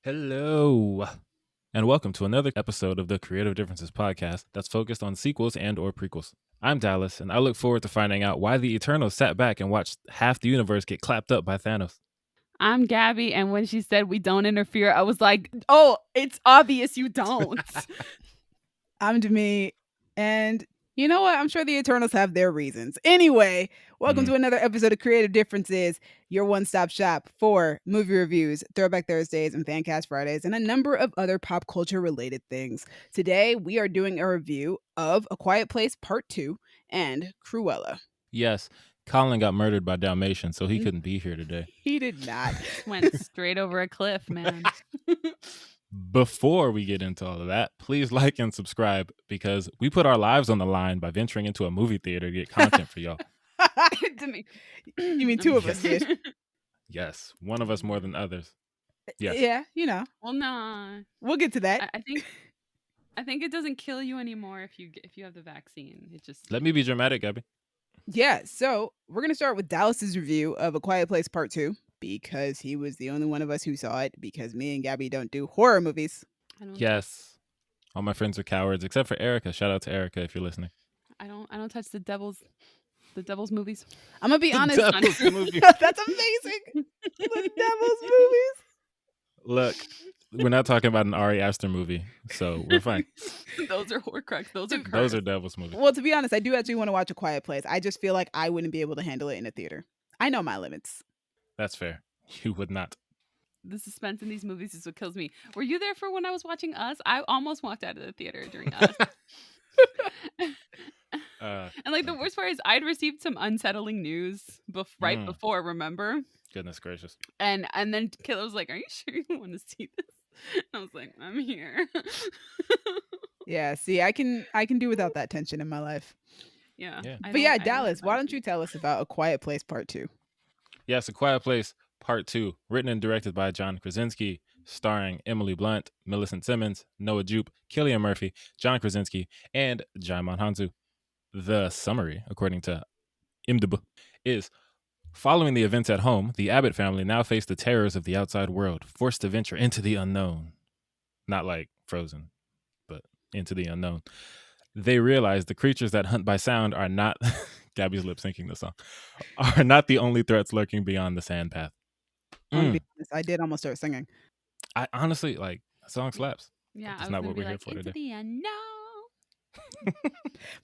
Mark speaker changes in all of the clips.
Speaker 1: Hello, and welcome to another episode of the Creative Differences podcast that's focused on sequels and or prequels. I'm Dallas, and I look forward to finding out why the Eternals sat back and watched half the universe get clapped up by Thanos.
Speaker 2: I'm Gabby, and when she said we don't interfere, I was like, oh, it's obvious you don't.
Speaker 3: I'm Demi, and you know what? I'm sure the Eternals have their reasons. Anyway, welcome to another episode of Creative Differences, your one-stop shop for movie reviews, Throwback Thursdays, and Fancast Fridays, and a number of other pop culture-related things. Today, we are doing a review of A Quiet Place Part 2 and Cruella.
Speaker 1: Yes, Colin got murdered by Dalmatians, so he couldn't be here today.
Speaker 3: He did not.
Speaker 2: Went straight over a cliff, man.
Speaker 1: Before we get into all of that, please like and subscribe because we put our lives on the line by venturing into a movie theater to get content for y'all.
Speaker 3: You mean two of us did?
Speaker 1: Yes, one of us more than others. Yes.
Speaker 3: Yeah, you know.
Speaker 2: Well, nah.
Speaker 3: We'll get to that.
Speaker 2: I think it doesn't kill you anymore if you have the vaccine. It just
Speaker 1: Let me be dramatic, Gabby.
Speaker 3: Yeah, so we're going to start with Dallas's review of A Quiet Place Part 2 because he was the only one of us who saw it because me and Gabby don't do horror movies.
Speaker 1: Yes. All my friends are cowards except for Erica. Shout out to Erica if you're listening.
Speaker 2: I don't touch the devil's movies.
Speaker 3: I'm going to be honest.
Speaker 1: Devil's movie.
Speaker 3: That's amazing. The devil's movies.
Speaker 1: Look, we're not talking about an Ari Aster movie, so we're fine.
Speaker 2: Those are Horcrux.
Speaker 1: Those are devil's movies.
Speaker 3: Well, to be honest, I do actually want to watch A Quiet Place. I just feel like I wouldn't be able to handle it in a theater. I know my limits.
Speaker 1: That's fair. You would not.
Speaker 2: The suspense in these movies is what kills me. Were you there for when I was watching Us? I almost walked out of the theater during Us. And like the worst part is I'd received some unsettling news right before, remember?
Speaker 1: Goodness gracious.
Speaker 2: And then Kayla was like, are you sure you want to see this? And I was like, I'm here.
Speaker 3: Yeah, see, I can do without that tension in my life.
Speaker 2: Yeah.
Speaker 3: But yeah, Dallas, why don't you tell us about A Quiet Place Part 2?
Speaker 1: Yes, A Quiet Place Part 2, written and directed by John Krasinski, starring Emily Blunt, Millicent Simmons, Noah Jupe, Cillian Murphy, John Krasinski, and Jaimon Hansu. The summary, according to IMDb, is following the events at home, the Abbott family now face the terrors of the outside world, forced to venture into the unknown. Not like Frozen, but into the unknown. They realize the creatures that hunt by sound are not, Gabby's lip syncing the song, are not the only threats lurking beyond the sand path.
Speaker 3: I did almost start singing.
Speaker 1: I honestly, like, the song slaps.
Speaker 2: Yeah,
Speaker 1: that's not what we're here for today.
Speaker 2: The unknown.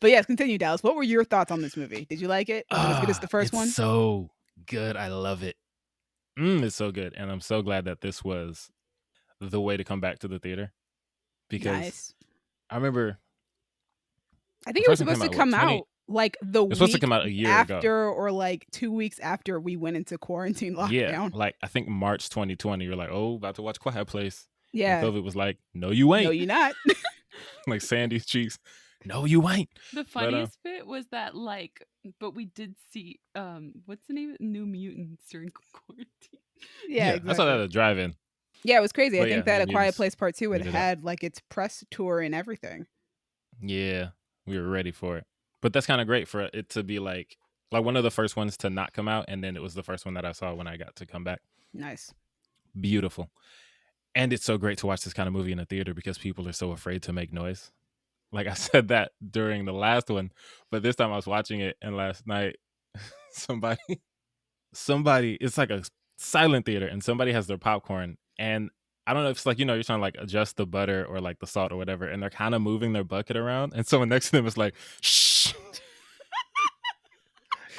Speaker 3: But yes, continue, Dallas. What were your thoughts on this movie? Did you like it? Was it as good as the first one?
Speaker 1: So good. I love it. It's so good. And I'm so glad that this was the way to come back to the theater. Because I remember...
Speaker 3: I think it was supposed to come out like the week
Speaker 1: supposed to come out a year
Speaker 3: after
Speaker 1: ago.
Speaker 3: Or like 2 weeks after we went into quarantine lockdown.
Speaker 1: Yeah, like I think March 2020. You're like, oh, about to watch Quiet Place.
Speaker 3: Yeah.
Speaker 1: And COVID was like, no, you ain't.
Speaker 3: No, you're not.
Speaker 1: Like Sandy's cheeks. No, you ain't.
Speaker 2: The funniest bit was that, like, but we did see, what's the name? New Mutants during quarantine.
Speaker 3: Yeah, exactly.
Speaker 1: I saw that at a drive-in.
Speaker 3: Yeah, it was crazy.
Speaker 1: But
Speaker 3: I think that A Quiet Place Part 2 had like its press tour and everything.
Speaker 1: Yeah, we were ready for it. But that's kind of great for it to be like one of the first ones to not come out, and then it was the first one that I saw when I got to come back.
Speaker 3: Nice.
Speaker 1: Beautiful. And it's so great to watch this kind of movie in a theater because people are so afraid to make noise. Like I said that during the last one, but this time I was watching it, and last night somebody, it's like a silent theater, and somebody has their popcorn, and I don't know if it's like, you're trying to like adjust the butter or like the salt or whatever, and they're kind of moving their bucket around, and someone next to them is like, shh.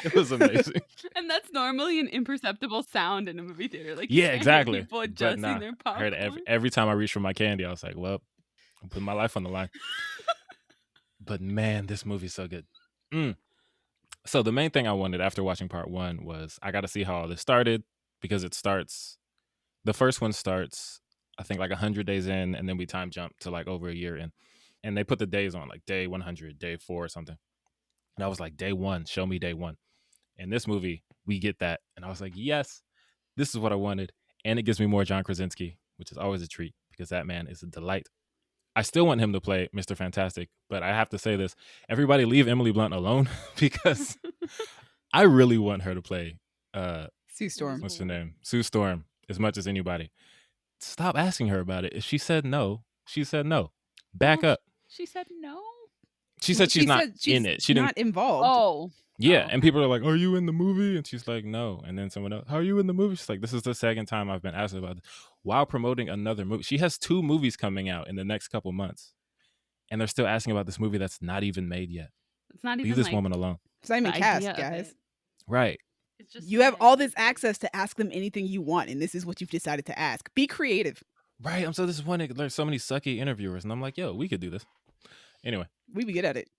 Speaker 1: It was amazing.
Speaker 2: And that's normally an imperceptible sound in a movie theater. Like,
Speaker 1: yeah, exactly.
Speaker 2: People adjusting their popcorn.
Speaker 1: I heard every time I reached for my candy, I was like, well, I'm putting my life on the line. But man, this movie's so good. So the main thing I wanted after watching part 1 was I got to see how all this started, because the first one starts, I think, like 100 days in, and then we time jump to like over a year in. And they put the days on, like day 100, day 4 or something. And I was like, day 1, show me day 1. In this movie, we get that. And I was like, yes, this is what I wanted. And it gives me more John Krasinski, which is always a treat because that man is a delight. I still want him to play Mr. Fantastic, but I have to say this. Everybody leave Emily Blunt alone because I really want her to play
Speaker 3: Sue Storm.
Speaker 1: What's her name? Sue Storm, as much as anybody. stop asking her about it. If she said no, she said no. Back
Speaker 2: Well,
Speaker 1: up.
Speaker 2: She said no.
Speaker 1: She said she's not
Speaker 3: she's
Speaker 1: in it. She didn't.
Speaker 3: not involved.
Speaker 2: Oh.
Speaker 1: Yeah,
Speaker 2: Oh,
Speaker 1: and people are like, "Are you in the movie?" And she's like, "No." And then someone else, "Are you in the movie?" She's like, "This is the second time I've been asked about this." While promoting another movie, she has 2 movies coming out in the next couple months, and they're still asking about this movie that's not even made yet.
Speaker 2: it's not
Speaker 1: Leave
Speaker 2: even
Speaker 1: this
Speaker 2: like
Speaker 1: woman alone.
Speaker 3: It's not
Speaker 2: the
Speaker 3: even
Speaker 2: idea
Speaker 3: cast,
Speaker 2: of
Speaker 3: guys.
Speaker 2: it.
Speaker 1: Right.
Speaker 2: It's just
Speaker 3: You have
Speaker 2: said.
Speaker 3: all this access to ask them anything you want, and this is what you've decided to ask. Be creative.
Speaker 1: Right. I'm so disappointed. There's so many sucky interviewers, and I'm like, yo, we could do this. Anyway,
Speaker 3: We be good at it.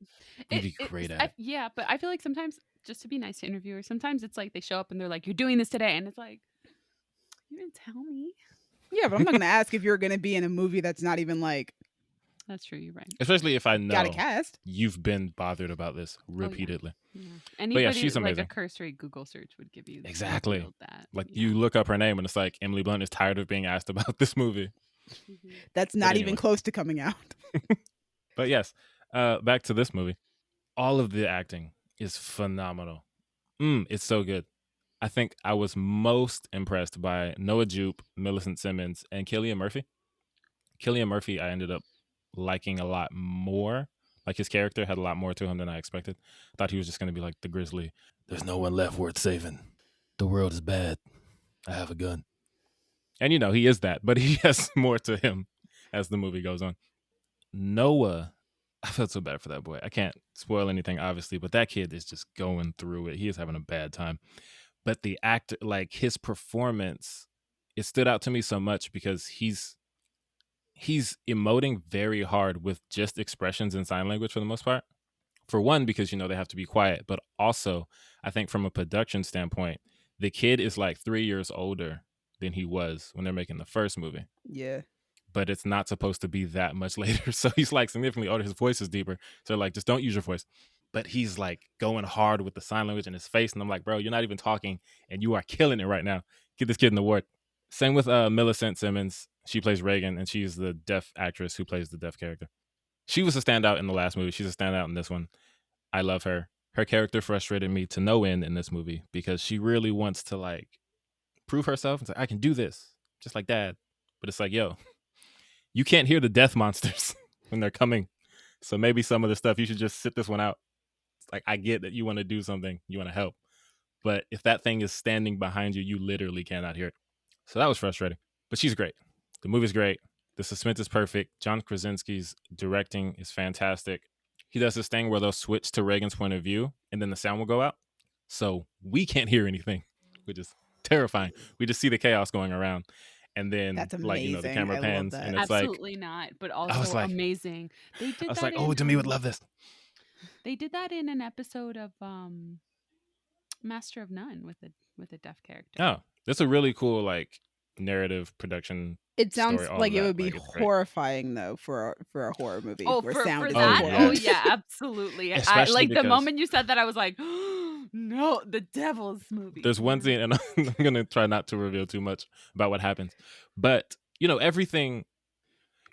Speaker 1: we'd be great at it.
Speaker 2: Yeah, but I feel like sometimes, just to be nice to interviewers, sometimes it's like they show up and they're like, "You're doing this today," and it's like, you didn't tell me.
Speaker 3: Yeah, but I'm not going to ask if you're going to be in a movie that's not even like
Speaker 2: That's true. You're right.
Speaker 1: Especially if I
Speaker 3: got a
Speaker 1: know
Speaker 3: cast.
Speaker 1: you've been bothered about this repeatedly.
Speaker 2: Yeah. Anybody
Speaker 1: she's
Speaker 2: like a
Speaker 1: amazing.
Speaker 2: cursory Google search would give you
Speaker 1: Exactly.
Speaker 2: revealed that.
Speaker 1: Like
Speaker 2: Yeah.
Speaker 1: you look up her name and it's like Emily Blunt is tired of being asked about this movie.
Speaker 2: Mhm.
Speaker 3: That's not even
Speaker 1: anyway.
Speaker 3: close to coming out.
Speaker 1: But yes, back to this movie. All of the acting is phenomenal. It's so good. I think I was most impressed by Noah Jupe, Millicent Simmons, and Cillian Murphy. Cillian Murphy, I ended up liking a lot more. Like his character had a lot more to him than I expected. I thought he was just going to be like the grizzly. There's no one left worth saving. The world is bad. I have a gun. And he is that, but he has more to him as the movie goes on. Noah, I felt so bad for that boy. I can't spoil anything, obviously, but that kid is just going through it. He is having a bad time. But the actor, like his performance, it stood out to me so much because he's emoting very hard with just expressions in sign language for the most part. For one, because they have to be quiet, but also I think from a production standpoint, the kid is like 3 years older than he was when they're making the first movie.
Speaker 3: Yeah.
Speaker 1: But it's not supposed to be that much later. So he's like significantly older. His voice is deeper. So like, just don't use your voice. But he's like going hard with the sign language in his face. And I'm like, bro, you're not even talking and you are killing it right now. Get this kid an award. Same with Millicent Simmons. She plays Reagan and she's the deaf actress who plays the deaf character. She was a standout in the last movie. She's a standout in this one. I love her. Her character frustrated me to no end in this movie because she really wants to like prove herself and say, I can do this just like dad. But it's like, yo, you can't hear the death monsters when they're coming. So maybe some of the stuff, you should just sit this one out. It's like, I get that you want to do something, you want to help. But if that thing is standing behind you, you literally cannot hear it. So that was frustrating. But she's great. The movie's great. The suspense is perfect. John Krasinski's directing is fantastic. He does this thing where they'll switch to Reagan's point of view and then the sound will go out. So we can't hear anything, which is terrifying. We just see the chaos going around. And then,
Speaker 3: That's
Speaker 1: like, the
Speaker 3: amazing.
Speaker 1: camera
Speaker 3: I love
Speaker 1: pans,
Speaker 3: that.
Speaker 1: and it's
Speaker 2: Absolutely not, but also
Speaker 1: like-
Speaker 2: amazing. They did
Speaker 1: I was
Speaker 2: that
Speaker 1: like, oh, Demi would love this.
Speaker 2: They did that in an episode of Master of None with a deaf character.
Speaker 1: Oh, that's a really cool, like, narrative production.
Speaker 3: It sounds
Speaker 1: story, all
Speaker 3: like
Speaker 1: of
Speaker 3: it
Speaker 1: that,
Speaker 3: would be
Speaker 1: like, it's great.
Speaker 3: hororifying though for a horror movie.
Speaker 2: Oh,
Speaker 3: where
Speaker 2: for
Speaker 3: sound is
Speaker 2: that?
Speaker 1: yeah.
Speaker 2: Oh
Speaker 3: important.
Speaker 2: yeah, absolutely. I
Speaker 1: Especially
Speaker 2: like the
Speaker 1: because-
Speaker 2: moment you said that, I was like, no, the devil's movie.
Speaker 1: There's one scene, and I'm going to try not to reveal too much about what happens. But, everything,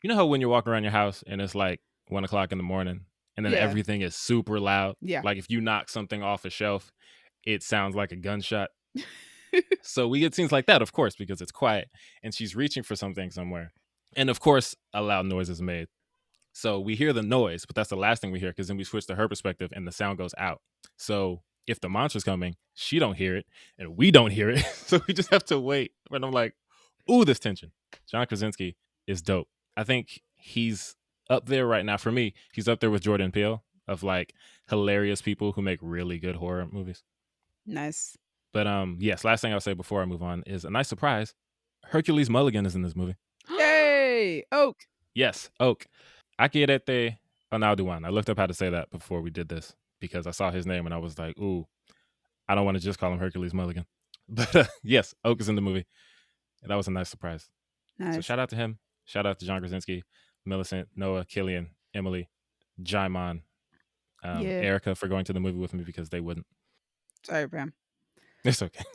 Speaker 1: how when you're walking around your house and it's like 1 o'clock in the morning and then
Speaker 3: Yeah.
Speaker 1: everything is super loud.
Speaker 3: Yeah.
Speaker 1: Like if you knock something off a shelf, it sounds like a gunshot. So we get scenes like that, of course, because it's quiet and she's reaching for something somewhere. And of course, a loud noise is made. So we hear the noise, but that's the last thing we hear because then we switch to her perspective and the sound goes out. So if the monster's coming, she don't hear it and we don't hear it. So we just have to wait. And I'm like, ooh, this tension. John Krasinski is dope. I think he's up there right now. For me, he's up there with Jordan Peele of like hilarious people who make really good horror movies.
Speaker 3: Nice.
Speaker 1: But yes, last thing I'll say before I move on is a nice surprise. Hercules Mulligan is in this movie.
Speaker 3: Yay! Oak.
Speaker 1: Yes, Oak. Akirete Onauduan. I looked up how to say that before we did this because I saw his name and I was like, ooh, I don't want to just call him Hercules Mulligan. But yes, Oak is in the movie. And that was a nice surprise.
Speaker 3: Nice.
Speaker 1: So shout out to him. Shout out to John Krasinski, Millicent, Noah, Cillian, Emily, Jaimon,
Speaker 3: Yeah.
Speaker 1: Erica for going to the movie with me because they wouldn't.
Speaker 3: Sorry, Pam.
Speaker 1: It's okay.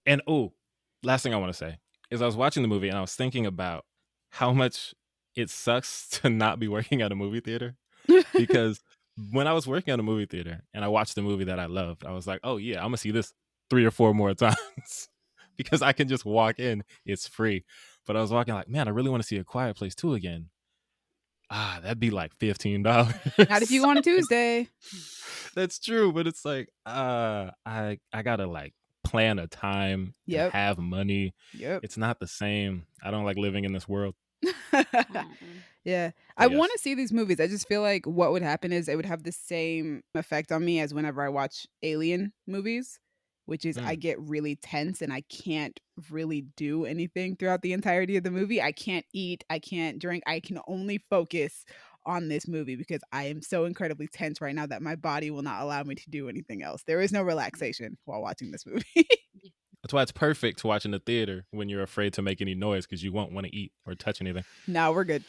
Speaker 1: And last thing I want to say is I was watching the movie and I was thinking about how much it sucks to not be working at a movie theater. Because when I was working at a movie theater and I watched the movie that I loved, I was like, oh yeah, I'm gonna see this 3 or 4 more times because I can just walk in. It's free. But I was walking like, man, I really want to see A Quiet Place 2 again. That'd be like $15.
Speaker 3: Not if you go on a Tuesday.
Speaker 1: That's true, but it's like I gotta like plan a time and
Speaker 3: Yep.
Speaker 1: have money.
Speaker 3: Yep.
Speaker 1: It's not the same. I don't like living in this world.
Speaker 3: Yeah.
Speaker 1: But
Speaker 3: I
Speaker 1: yes.
Speaker 3: want to see these movies. I just feel like what would happen is it would have the same effect on me as whenever I watch Alien movies, which is I get really tense and I can't really do anything throughout the entirety of the movie. I can't eat, I can't drink. I can only focus on this movie because I am so incredibly tense right now that my body will not allow me to do anything else. There is no relaxation while watching this movie.
Speaker 1: That's why it's perfect to watch in the theater when you're afraid to make any noise because you won't want to eat or touch anything.
Speaker 3: No, we're good.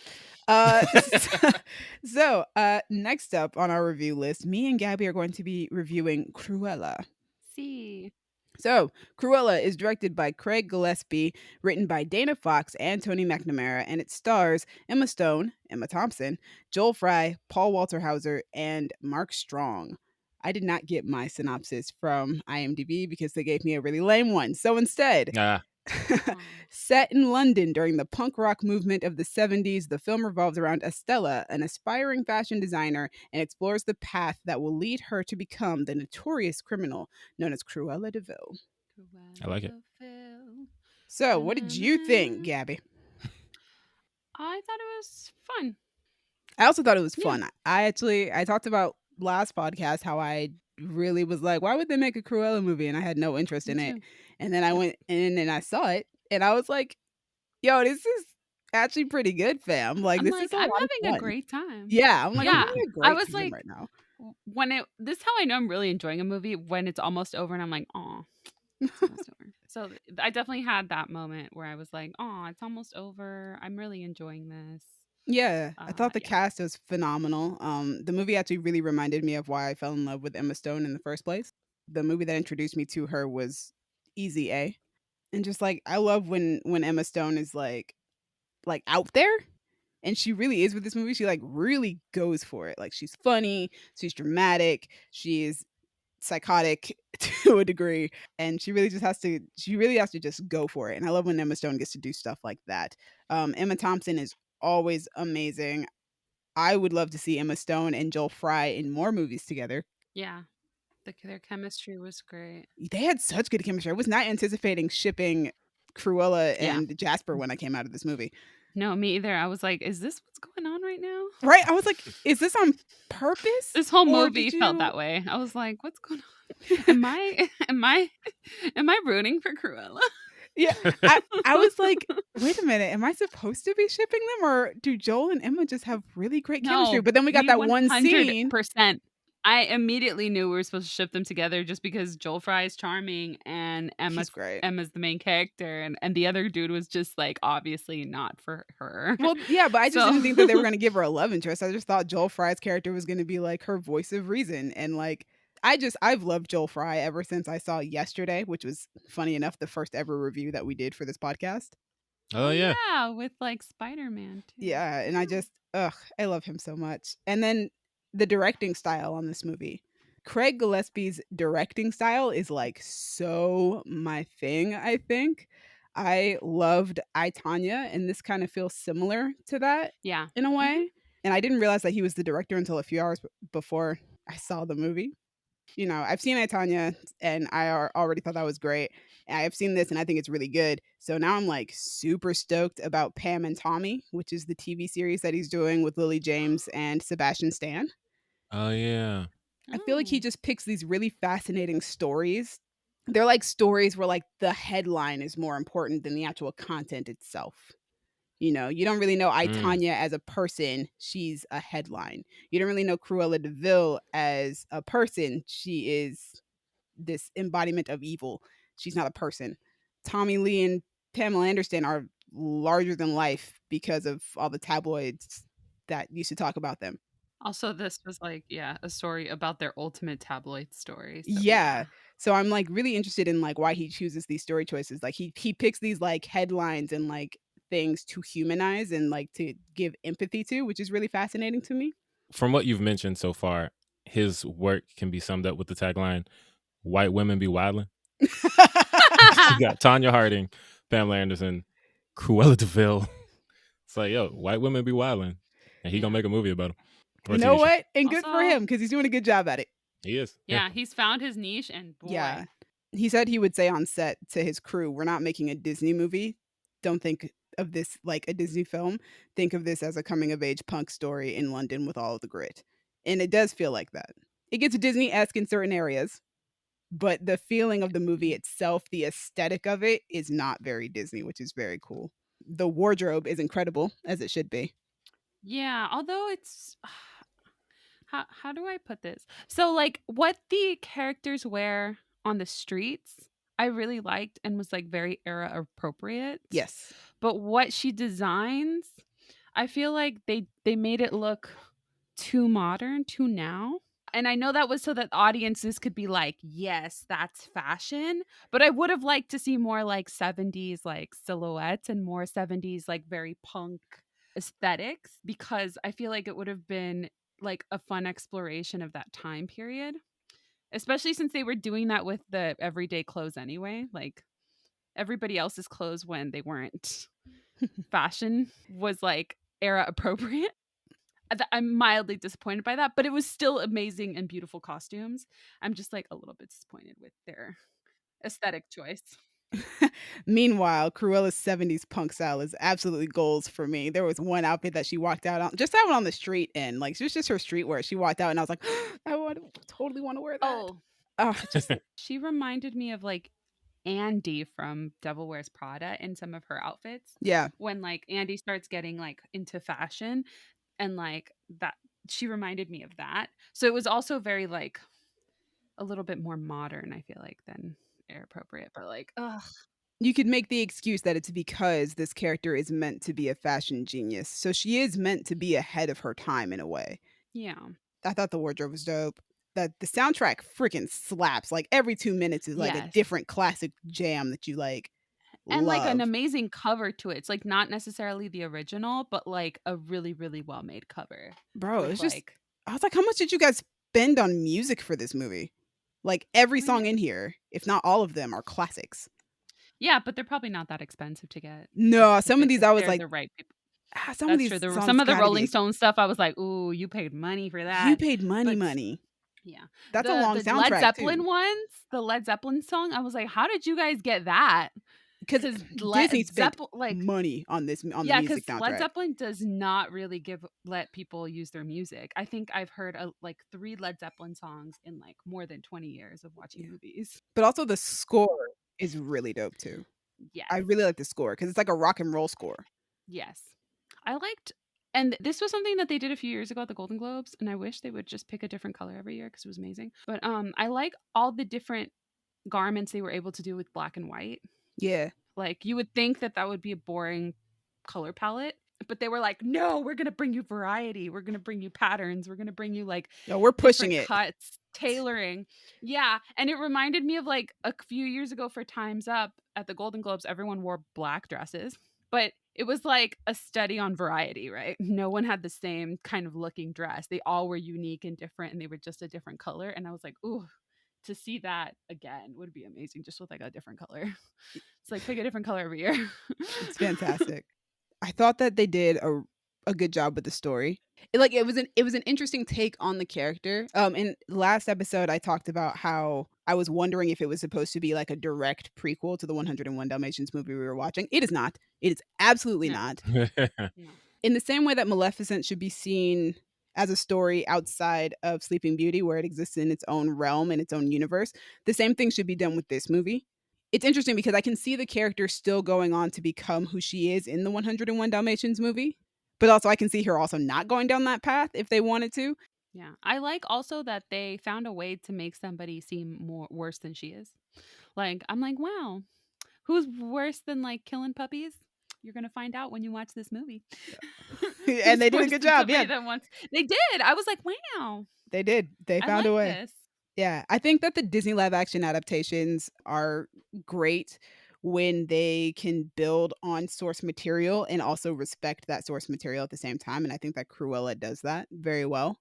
Speaker 3: So, next up on our review list, me and Gabby are going to be reviewing Cruella.
Speaker 2: See.
Speaker 3: So, Cruella is directed by Craig Gillespie, written by Dana Fox and Tony McNamara, and it stars Emma Stone, Emma Thompson, Joel Fry, Paul Walter Hauser, and Mark Strong. I did not get my synopsis from IMDb because they gave me a really lame one. So instead, set in London during the punk rock movement of the 70s, the film revolves around Estella, an aspiring fashion designer, and explores the path that will lead her to become the notorious criminal known as Cruella de Vil.
Speaker 1: I like it.
Speaker 3: So, what did you think, Gabby?
Speaker 2: I thought it was fun.
Speaker 3: I also thought it was fun. I talked about last podcast how I really was like, why would they make a Cruella movie? And I had no interest in it. And then I went in and I saw it and I was like, yo, this is actually pretty good, fam. Like,
Speaker 2: I'm
Speaker 3: this
Speaker 2: like,
Speaker 3: is a
Speaker 2: I'm
Speaker 3: lot of
Speaker 2: having a
Speaker 3: fun.
Speaker 2: great time.
Speaker 3: Yeah. I'm like, I'm having a great
Speaker 2: I was
Speaker 3: time
Speaker 2: like,
Speaker 3: right now.
Speaker 2: This is how I know I'm really enjoying a movie when it's almost over and I'm like, aw, it's almost over. So I definitely had that moment where I was like, aw, it's almost over. I'm really enjoying this.
Speaker 3: Yeah, I thought the cast was phenomenal. The movie actually really reminded me of why I fell in love with Emma Stone in the first place. The movie that introduced me to her was Easy A. And just like I love when Emma Stone is like out there, and she really is with this movie. She like really goes for it. Like she's funny, she's dramatic, she's psychotic to a degree, and she really has to just go for it. And I love when Emma Stone gets to do stuff like that. Emma Thompson is always amazing. I would love to see Emma Stone and Joel Fry in more movies together.
Speaker 2: Yeah. Their chemistry was great.
Speaker 3: They had such good chemistry. I was not anticipating shipping Cruella and Jasper when I came out of this movie.
Speaker 2: No, me either. I was like, is this what's going on right now?
Speaker 3: Right? I was like, is this on purpose?
Speaker 2: This whole movie felt that way. I was like, what's going on? Am I rooting for Cruella?
Speaker 3: Yeah, I was like, wait a minute, am I supposed to be shipping them, or do Joel and Emma just have really great chemistry? But then we got that one scene.
Speaker 2: 100%. I immediately knew we were supposed to ship them together just because Joel Fry is charming and Emma's the main character, and the other dude was just like obviously not for her.
Speaker 3: Well, yeah, but I just didn't think that they were going to give her a love interest. I just thought Joel Fry's character was going to be like her voice of reason, and like I've loved Joel Fry ever since I saw Yesterday, which was funny enough the first ever review that we did for this podcast.
Speaker 1: Oh yeah.
Speaker 2: Yeah, with like Spider-Man too.
Speaker 3: Yeah, and I love him so much. And then the directing style on this movie. Craig Gillespie's directing style is like so my thing, I think. I loved I, Tonya, and this kind of feels similar to that in a way. And I didn't realize that he was the director until a few hours before I saw the movie. You know, I've seen I, Tonya, and I already thought that was great. I've seen this, and I think it's really good. So now I'm like super stoked about Pam and Tommy, which is the TV series that he's doing with Lily James and Sebastian Stan.
Speaker 1: Oh yeah.
Speaker 3: I feel like he just picks these really fascinating stories. They're like stories where like the headline is more important than the actual content itself. You know, you don't really know I, Tonya as a person. She's a headline. You don't really know Cruella de Vil as a person. She is this embodiment of evil. She's not a person. Tommy Lee and Pamela Anderson are larger than life because of all the tabloids that used to talk about them.
Speaker 2: Also, this was like, a story about their ultimate tabloid story. So,
Speaker 3: So I'm like really interested in like why he chooses these story choices. Like he picks these like headlines and like things to humanize and like to give empathy to, which is really fascinating to me.
Speaker 1: From what you've mentioned so far, his work can be summed up with the tagline, "White women be wildin'." You got Tonya Harding, Pamela Anderson, Cruella DeVille. It's like, yo, white women be wilding, and he gonna make a movie about them.
Speaker 3: You know what? And good for him, because he's doing a good job at it.
Speaker 1: He is.
Speaker 2: Yeah, he's found his niche, and boy.
Speaker 3: Yeah. He said he would say on set to his crew, we're not making a Disney movie. Don't think of this like a Disney film. Think of this as a coming-of-age punk story in London with all of the grit. And it does feel like that. It gets Disney-esque in certain areas, but the feeling of the movie itself, the aesthetic of it, is not very Disney, which is very cool. The wardrobe is incredible, as it should be.
Speaker 2: Yeah, although it's... How do I put this? So, like, what the characters wear on the streets, I really liked and was, like, very era appropriate.
Speaker 3: Yes.
Speaker 2: But what she designs, I feel like they made it look too modern, too now. And I know that was so that audiences could be like, yes, that's fashion. But I would have liked to see more like 70s like silhouettes and more 70s like very punk aesthetics, because I feel like it would have been like a fun exploration of that time period. Especially since they were doing that with the everyday clothes anyway. Like everybody else's clothes when they weren't fashion was like era appropriate. I'm mildly disappointed by that, but it was still amazing and beautiful costumes. I'm just like a little bit disappointed with their aesthetic choice.
Speaker 3: Meanwhile, Cruella's 70s punk style is absolutely goals for me. There was one outfit that she walked out on, just out on the street in, like, it was just her streetwear. She walked out and I was like, totally want to wear that.
Speaker 2: Just she reminded me of like Andy from Devil Wears Prada in some of her outfits.
Speaker 3: Yeah.
Speaker 2: When like Andy starts getting like into fashion, and like that, she reminded me of that. So it was also very like a little bit more modern, I feel like, than air appropriate, but like, ugh.
Speaker 3: You could make the excuse that it's because this character is meant to be a fashion genius. So she is meant to be ahead of her time in a way.
Speaker 2: Yeah.
Speaker 3: I thought the wardrobe was dope. That the soundtrack freaking slaps. Like every 2 minutes is like a different classic jam that you like.
Speaker 2: And
Speaker 3: love.
Speaker 2: like an amazing cover to it. It's like not necessarily the original, but like a really, really well made cover.
Speaker 3: Bro, it's just like, I was like, how much did you guys spend on music for this movie? Like every song in here, if not all of them, are classics.
Speaker 2: Yeah, but they're probably not that expensive to get.
Speaker 3: No, some of these I was like,
Speaker 2: the right people.
Speaker 3: Some of these
Speaker 2: some of the Rolling Stone stuff, I was like, ooh, you paid money for that.
Speaker 3: You paid money.
Speaker 2: Yeah,
Speaker 3: that's a long soundtrack.
Speaker 2: Led Zeppelin ones, the Led Zeppelin song, I was like, how did you guys get that?
Speaker 3: Because Disney spent like money on this the music soundtrack.
Speaker 2: Led Zeppelin does not really let people use their music. I think I've heard like 3 Led Zeppelin songs in like more than 20 years of watching movies.
Speaker 3: But also the score is really dope too.
Speaker 2: Yeah,
Speaker 3: I really like the score because it's like a rock and roll score.
Speaker 2: Yes, I liked. And this was something that they did a few years ago at the Golden Globes, and I wish they would just pick a different color every year because it was amazing. But I like all the different garments they were able to do with black and white.
Speaker 3: Yeah.
Speaker 2: Like you would think that would be a boring color palette, but they were like, no, we're going to bring you variety. We're going to bring you patterns. We're going to bring you like,
Speaker 3: no, we're pushing it.
Speaker 2: Cuts, tailoring. Yeah. And it reminded me of like a few years ago for Time's Up at the Golden Globes, everyone wore black dresses, but it was like a study on variety, right? No one had the same kind of looking dress. They all were unique and different, and they were just a different color. And I was like, ooh, to see that again would be amazing, just with like a different color. It's like pick a different color every year.
Speaker 3: It's fantastic. I thought that they did a good job with the story. It was an interesting take on the character. In last episode I talked about how I was wondering if it was supposed to be like a direct prequel to the 101 Dalmatians movie we were watching. It is not. It is absolutely not. In the same way that Maleficent should be seen as a story outside of Sleeping Beauty, where it exists in its own realm and its own universe, the same thing should be done with this movie. It's interesting because I can see the character still going on to become who she is in the 101 Dalmatians movie, but also I can see her also not going down that path if they wanted to.
Speaker 2: Yeah. I like also that they found a way to make somebody seem worse than she is. Like, I'm like, wow, who's worse than like killing puppies? You're going to find out when you watch this movie.
Speaker 3: Yeah. And they did a good job. Yeah.
Speaker 2: They did. I was like, wow.
Speaker 3: They did. They found a way.
Speaker 2: This.
Speaker 3: Yeah. I think that the Disney live action adaptations are great when they can build on source material and also respect that source material at the same time. And I think that Cruella does that very well.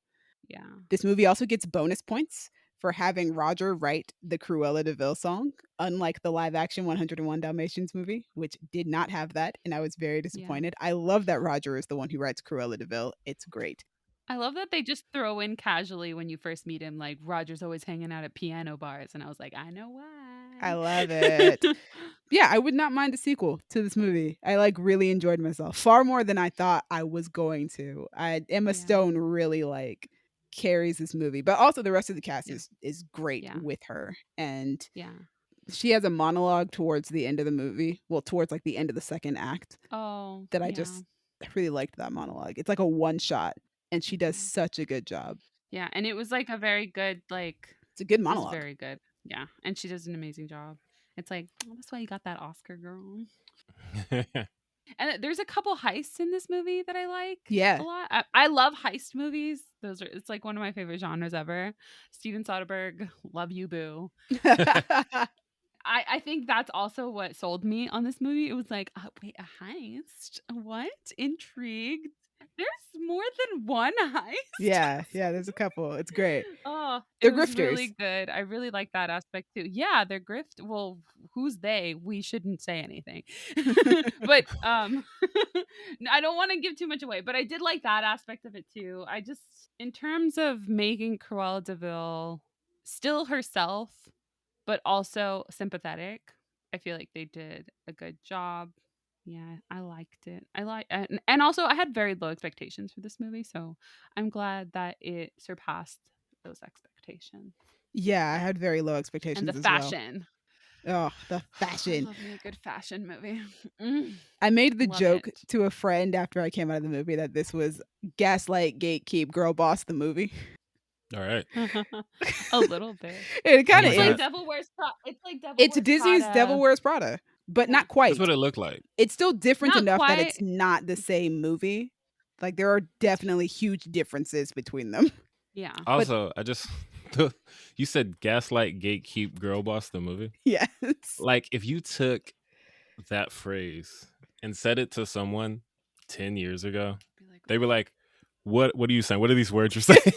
Speaker 2: Yeah.
Speaker 3: This movie also gets bonus points for having Roger write the Cruella de Vil song, unlike the live action 101 Dalmatians movie, which did not have that. And I was very disappointed. I love that Roger is the one who writes Cruella de Vil. It's great.
Speaker 2: I love that they just throw in casually when you first meet him, like Roger's always hanging out at piano bars. And I was like, I know why.
Speaker 3: I love it. Yeah, I would not mind a sequel to this movie. I like really enjoyed myself far more than I thought I was going to. Emma Stone really like carries this movie, but also the rest of the cast is great with her. And she has a monologue towards the end of the movie. Well, towards like the end of the second act.
Speaker 2: Oh,
Speaker 3: that I really liked that monologue. It's like a one shot, and she does such a good job.
Speaker 2: Yeah, and it was like a very good
Speaker 3: It's a good monologue.
Speaker 2: It's very good. Yeah, and she does an amazing job. It's like, oh, that's why you got that Oscar, girl. And there's a couple heists in this movie that I like a lot. I love heist movies. It's like one of my favorite genres ever. Steven Soderbergh, love you, boo. I think that's also what sold me on this movie. It was like, wait, a heist? What? Intrigued. There's more than one heist.
Speaker 3: Yeah, there's a couple. It's great.
Speaker 2: Oh,
Speaker 3: they're
Speaker 2: it was
Speaker 3: grifters.
Speaker 2: Really good. I really like that aspect too. Yeah, they're Well, who's they? We shouldn't say anything. But I don't want to give too much away. But I did like that aspect of it too. I just, in terms of making Cruella de Vil still herself, but also sympathetic, I feel like they did a good job. Yeah, I liked it. And also I had very low expectations for this movie, so I'm glad that it surpassed those expectations.
Speaker 3: Yeah, I had very low expectations.
Speaker 2: And the fashion.
Speaker 3: Well. Oh, the fashion.
Speaker 2: I love me a good fashion movie.
Speaker 3: I made the joke to a friend after I came out of the movie that this was Gaslight, Gatekeep, Girl Boss the movie.
Speaker 1: All right.
Speaker 2: A little bit.
Speaker 3: It kind of is.
Speaker 2: Like Devil Wears Prada.
Speaker 3: It's Disney's
Speaker 2: Prada.
Speaker 3: Devil Wears Prada, but not quite.
Speaker 1: That's what it looked like.
Speaker 3: It's still different enough that it's not the same movie. Like there are definitely huge differences between them.
Speaker 2: Yeah.
Speaker 1: Also, you said Gaslight, Gatekeep, Girl Boss the movie?
Speaker 3: Yes.
Speaker 1: Like if you took that phrase and said it to someone 10 years ago, they'd be like, What are you saying? What are these words you're saying?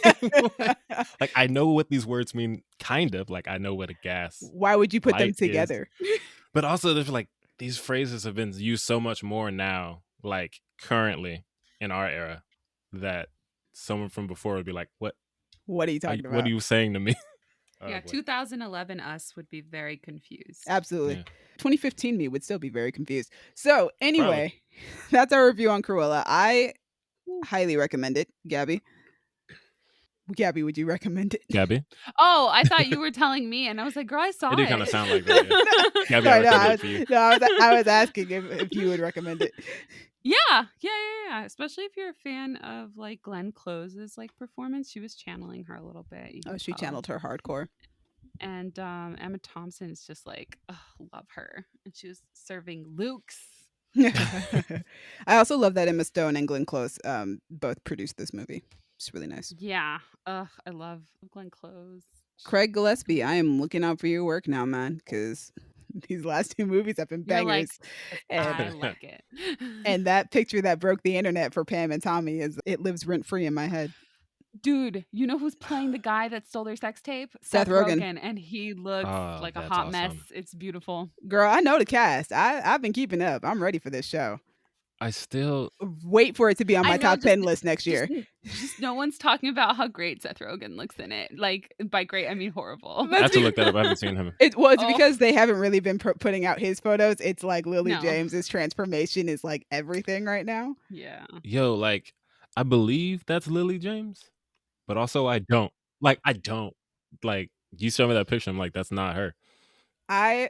Speaker 1: like I know what these words mean, kind of. Like I know what a gas.
Speaker 3: Why would you put them together?
Speaker 1: But also there's like these phrases have been used so much more now, like currently in our era, that someone from before would be like, What
Speaker 3: are you talking about?
Speaker 1: What are you saying to me?
Speaker 2: Yeah, 2011 us would be very confused.
Speaker 3: Absolutely. Yeah. 2015 me would still be very confused. So anyway, that's our review on Cruella. I highly recommend it. Gabby, would you recommend it?
Speaker 1: Gabby?
Speaker 2: Oh, I thought you were telling me, and I was like, girl, I saw it.
Speaker 1: It did kind of sound like that. Yeah. Gabby,
Speaker 3: I was asking if you would recommend it.
Speaker 2: Yeah. Especially if you're a fan of like Glenn Close's like performance. She was channeling her a little bit.
Speaker 3: She channeled her hardcore.
Speaker 2: And Emma Thompson is just like, love her. And she was serving Luke's.
Speaker 3: I also love that Emma Stone and Glenn Close both produced this movie. It's really nice.
Speaker 2: Yeah. I love Glenn Close.
Speaker 3: Craig Gillespie, I am looking out for your work now, man, because these last two movies have been bangers.
Speaker 2: I like it.
Speaker 3: And that picture that broke the internet for Pam and Tommy it lives rent free in my head.
Speaker 2: Dude, you know who's playing the guy that stole their sex tape?
Speaker 3: Seth Rogen.
Speaker 2: And he looks like a hot mess. It's beautiful.
Speaker 3: Girl, I know the cast. I've been keeping up. I'm ready for this show.
Speaker 1: I still
Speaker 3: wait for it to be on my top 10 list next year.
Speaker 2: Just no one's talking about how great Seth Rogen looks in it. Like by great, I mean horrible.
Speaker 1: I have to look that up. I haven't seen him.
Speaker 3: It's because they haven't really been putting out his photos. It's like Lily James's transformation is like everything right now.
Speaker 2: Yeah.
Speaker 1: Yo, like I believe that's Lily James, but also I don't. Like you show me that picture. I'm like, that's not her. I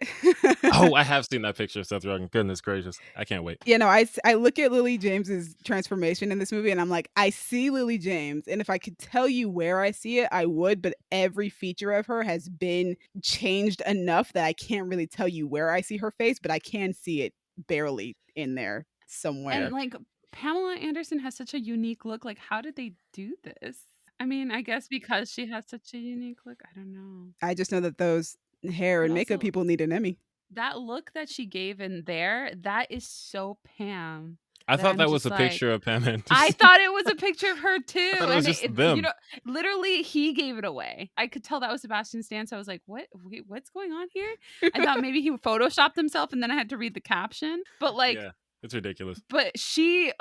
Speaker 1: have seen that picture of Seth Rogen. Goodness gracious. I can't wait.
Speaker 3: I look at Lily James's transformation in this movie and I'm like, I see Lily James. And if I could tell you where I see it, I would. But every feature of her has been changed enough that I can't really tell you where I see her face, but I can see it barely in there somewhere.
Speaker 2: And like Pamela Anderson has such a unique look. Like, how did they do this? I mean, I guess because she has such a unique look. I don't know.
Speaker 3: I just know that those hair and makeup people need an Emmy.
Speaker 2: That look that she gave in there, that is so Pam.
Speaker 1: I thought
Speaker 2: I'm
Speaker 1: that was
Speaker 2: just
Speaker 1: a
Speaker 2: like,
Speaker 1: picture of Pam
Speaker 2: I
Speaker 1: Anderson.
Speaker 2: thought it was a picture of her too.
Speaker 1: I thought it was just
Speaker 2: You
Speaker 1: them.
Speaker 2: know, literally he gave it away. I could tell that was Sebastian Stan. So I was like, what? Wait, what's going on here? I thought maybe he photoshopped himself and then I had to read the caption. But like,
Speaker 1: Yeah, it's ridiculous.
Speaker 2: but she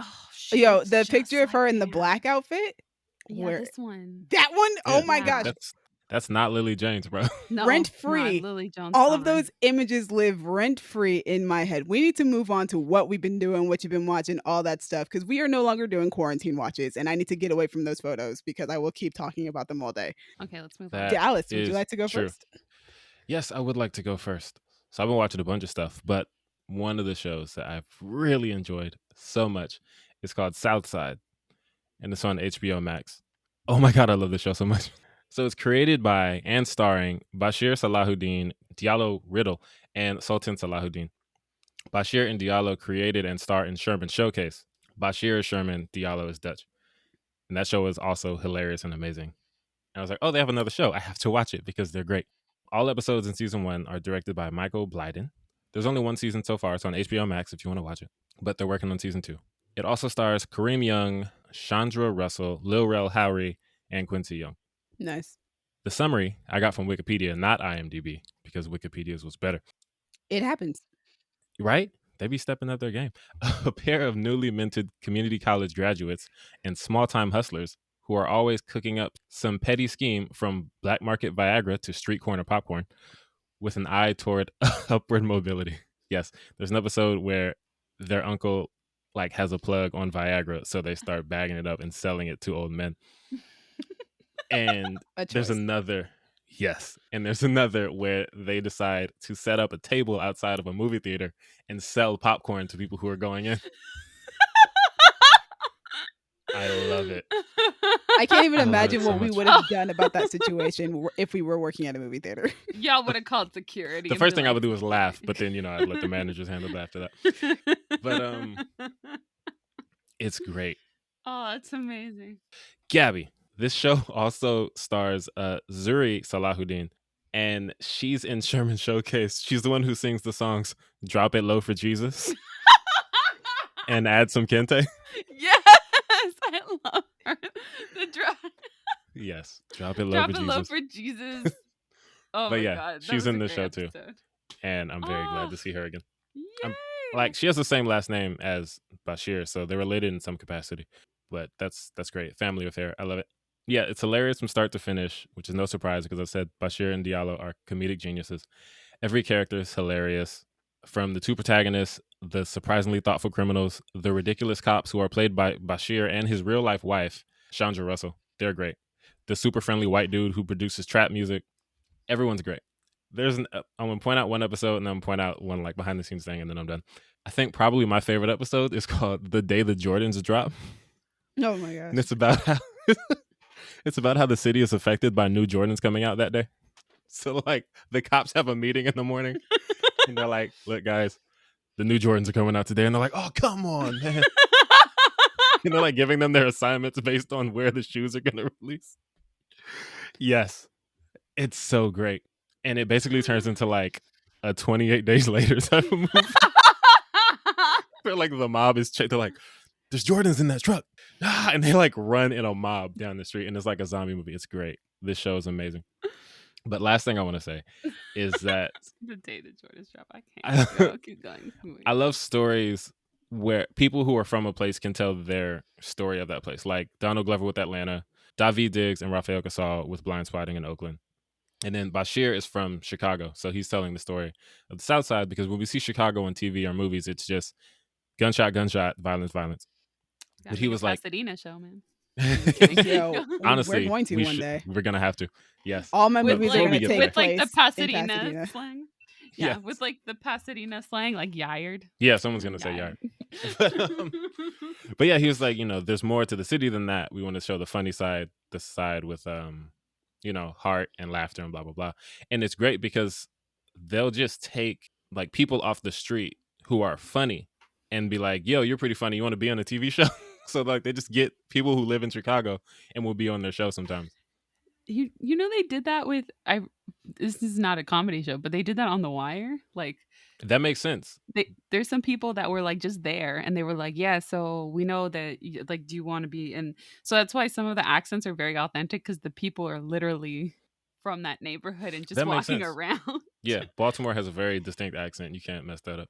Speaker 3: Yo,
Speaker 2: looks
Speaker 3: the
Speaker 2: just
Speaker 3: picture of
Speaker 2: like
Speaker 3: her in the
Speaker 2: Pam.
Speaker 3: black outfit.
Speaker 2: Yeah,
Speaker 3: Where
Speaker 2: this one.
Speaker 3: that one? Oh
Speaker 1: Yeah,
Speaker 3: my
Speaker 2: Yeah.
Speaker 3: gosh.
Speaker 1: That's not Lily James, bro.
Speaker 2: No,
Speaker 3: Rent
Speaker 2: not
Speaker 3: free.
Speaker 2: Lily Jones.
Speaker 3: All of
Speaker 2: Donner.
Speaker 3: those images live rent free in my head. We need to move on to what we've been doing, what you've been watching, all that stuff, because we are no longer doing quarantine watches, and I need to get away from those photos because I will keep talking about them all day.
Speaker 2: Okay, let's move
Speaker 1: That
Speaker 2: on.
Speaker 3: Dallas, would you
Speaker 1: is
Speaker 3: like to go
Speaker 1: true.
Speaker 3: first?
Speaker 1: Yes, I would like to go first. So I've been watching a bunch of stuff, but one of the shows that I've really enjoyed so much is called Southside, and it's on HBO Max. Oh my god, I love this show so much. So it's created by and starring Bashir Salahuddin, Diallo Riddle, and Sultan Salahuddin. Bashir and Diallo created and star in Sherman Showcase. Bashir is Sherman, Diallo is Dutch. And that show is also hilarious and amazing. And I was like, oh, they have another show. I have to watch it because they're great. All episodes in season 1 are directed by Michael Blyden. There's only one season so far. It's on HBO Max if you want to watch it. But they're working on season 2. It also stars Kareem Young, Chandra Russell, Lil Rel Howery, and Quincy Young.
Speaker 3: Nice.
Speaker 1: The summary I got from Wikipedia, not IMDb, because Wikipedia's was better.
Speaker 3: It happens.
Speaker 1: Right? They be stepping up their game. A pair of newly minted community college graduates and small-time hustlers who are always cooking up some petty scheme from black market Viagra to street corner popcorn with an eye toward upward mobility. Yes, there's an episode where their uncle like has a plug on Viagra, so they start bagging it up and selling it to old men. And there's another where they decide to set up a table outside of a movie theater and sell popcorn to people who are going in. I love it.
Speaker 3: I can't even
Speaker 1: I love
Speaker 3: imagine
Speaker 1: it so
Speaker 3: what we
Speaker 1: much.
Speaker 3: would have done about that situation if we were working at a movie theater.
Speaker 2: Y'all would have called security.
Speaker 1: The
Speaker 2: and
Speaker 1: first
Speaker 2: be
Speaker 1: thing I
Speaker 2: like,
Speaker 1: would do was laugh, but then I'd let the managers handle it after that. But it's great.
Speaker 2: Oh, it's amazing.
Speaker 1: Gabby, this show also stars Zuri Salahuddin, and she's in Sherman Showcase. She's the one who sings the songs "Drop It Low for Jesus" and "Add Some Kente."
Speaker 2: Yes, I love her. The drop.
Speaker 1: Yes, "Drop It Low
Speaker 2: Drop
Speaker 1: for
Speaker 2: it
Speaker 1: Jesus."
Speaker 2: low for Jesus. Oh
Speaker 1: But
Speaker 2: my
Speaker 1: yeah,
Speaker 2: god, that
Speaker 1: she's
Speaker 2: was a
Speaker 1: in the
Speaker 2: great
Speaker 1: show too.
Speaker 2: episode.
Speaker 1: And I'm very glad
Speaker 2: Oh,
Speaker 1: to see her again.
Speaker 2: Yay!
Speaker 1: Like, she has the same last name as Bashir, so they're related in some capacity. But that's great. Family affair. I love it. Yeah, it's hilarious from start to finish, which is no surprise because I said Bashir and Diallo are comedic geniuses. Every character is hilarious. From the two protagonists, the surprisingly thoughtful criminals, the ridiculous cops who are played by Bashir and his real life wife, Chandra Russell. They're great. The super friendly white dude who produces trap music. Everyone's great. I'm gonna point out one episode and then I'm gonna point out one like behind the scenes thing and then I'm done. I think probably my favorite episode is called "The Day the Jordans Drop,"
Speaker 3: Oh my gosh.
Speaker 1: and it's about how the city is affected by new Jordans coming out that day. So like the cops have a meeting in the morning and they're like, "Look, guys, the new Jordans are coming out today," and they're like, "Oh, come on, man!" And they're like giving them their assignments based on where the shoes are gonna release. Yes, it's so great. And it basically turns into like a 28 Days Later type of movie. Where like the mob is they're like, "There's Jordans in that truck." And they like run in a mob down the street and it's like a zombie movie. It's great. This show is amazing. But last thing I want to say is that
Speaker 2: The day the Jordans drop. I can't. Go. Keep going.
Speaker 1: I love stories where people who are from a place can tell their story of that place. Like Donald Glover with Atlanta, Daveed Diggs and Rafael Gasol with Blind Spotting in Oakland. And then Bashir is from Chicago. So he's telling the story of the South Side because when we see Chicago on TV or movies, it's just gunshot, gunshot, violence, violence.
Speaker 2: Gotta
Speaker 1: But he
Speaker 2: make a
Speaker 1: was like,
Speaker 2: Pasadena show, man.
Speaker 3: Yo,
Speaker 1: honestly,
Speaker 3: we're going to one day.
Speaker 1: We're going to have to. Yes.
Speaker 3: All my
Speaker 2: With
Speaker 3: movies
Speaker 1: before
Speaker 3: are
Speaker 1: we
Speaker 3: going to
Speaker 1: get
Speaker 3: take
Speaker 1: there-
Speaker 2: with like
Speaker 3: place
Speaker 2: the Pasadena,
Speaker 3: in Pasadena.
Speaker 2: slang. Yeah,
Speaker 1: Yes.
Speaker 2: with like the Pasadena slang, like yired.
Speaker 1: Yeah, someone's going to say yard. But yeah, he was like, there's more to the city than that. We want to show the funny side, the side with, heart and laughter and blah, blah, blah. And it's great because they'll just take like people off the street who are funny and be like, "Yo, you're pretty funny. You want to be on a TV show?" So like they just get people who live in Chicago and will be on their show sometimes.
Speaker 2: You know they did that with this is not a comedy show, but they did that on The Wire. Like
Speaker 1: That makes sense.
Speaker 2: There's some people that were like just there and they were like, yeah, so we know that like, do you want to be in? So that's why some of the accents are very authentic because the people are literally from that neighborhood and just
Speaker 1: That makes
Speaker 2: walking
Speaker 1: sense.
Speaker 2: around.
Speaker 1: Yeah, Baltimore has a very distinct accent. You can't mess that up.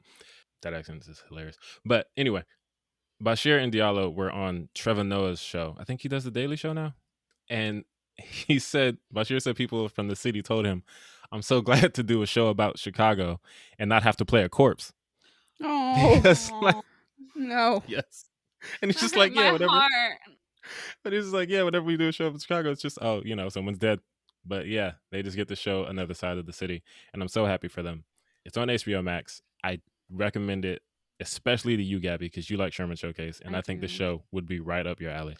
Speaker 1: That accent is hilarious. But anyway, Bashir and Diallo were on Trevor Noah's show. I think he does the Daily Show now. And Bashir said people from the city told him, I'm so glad to do a show about Chicago and not have to play a corpse.
Speaker 3: Oh
Speaker 1: Because, like,
Speaker 3: no.
Speaker 1: yes. And it's
Speaker 2: That
Speaker 1: just
Speaker 2: hurt
Speaker 1: like, yeah,
Speaker 2: my
Speaker 1: whatever.
Speaker 2: heart.
Speaker 1: But it's just like, yeah, whenever we do a show in Chicago, it's just, oh, someone's dead. But yeah, they just get to show another side of the city. And I'm so happy for them. It's on HBO Max. I recommend it, especially to you, Gabby, because you like Sherman Showcase. And I think the
Speaker 2: do.
Speaker 1: show would be right up your alley.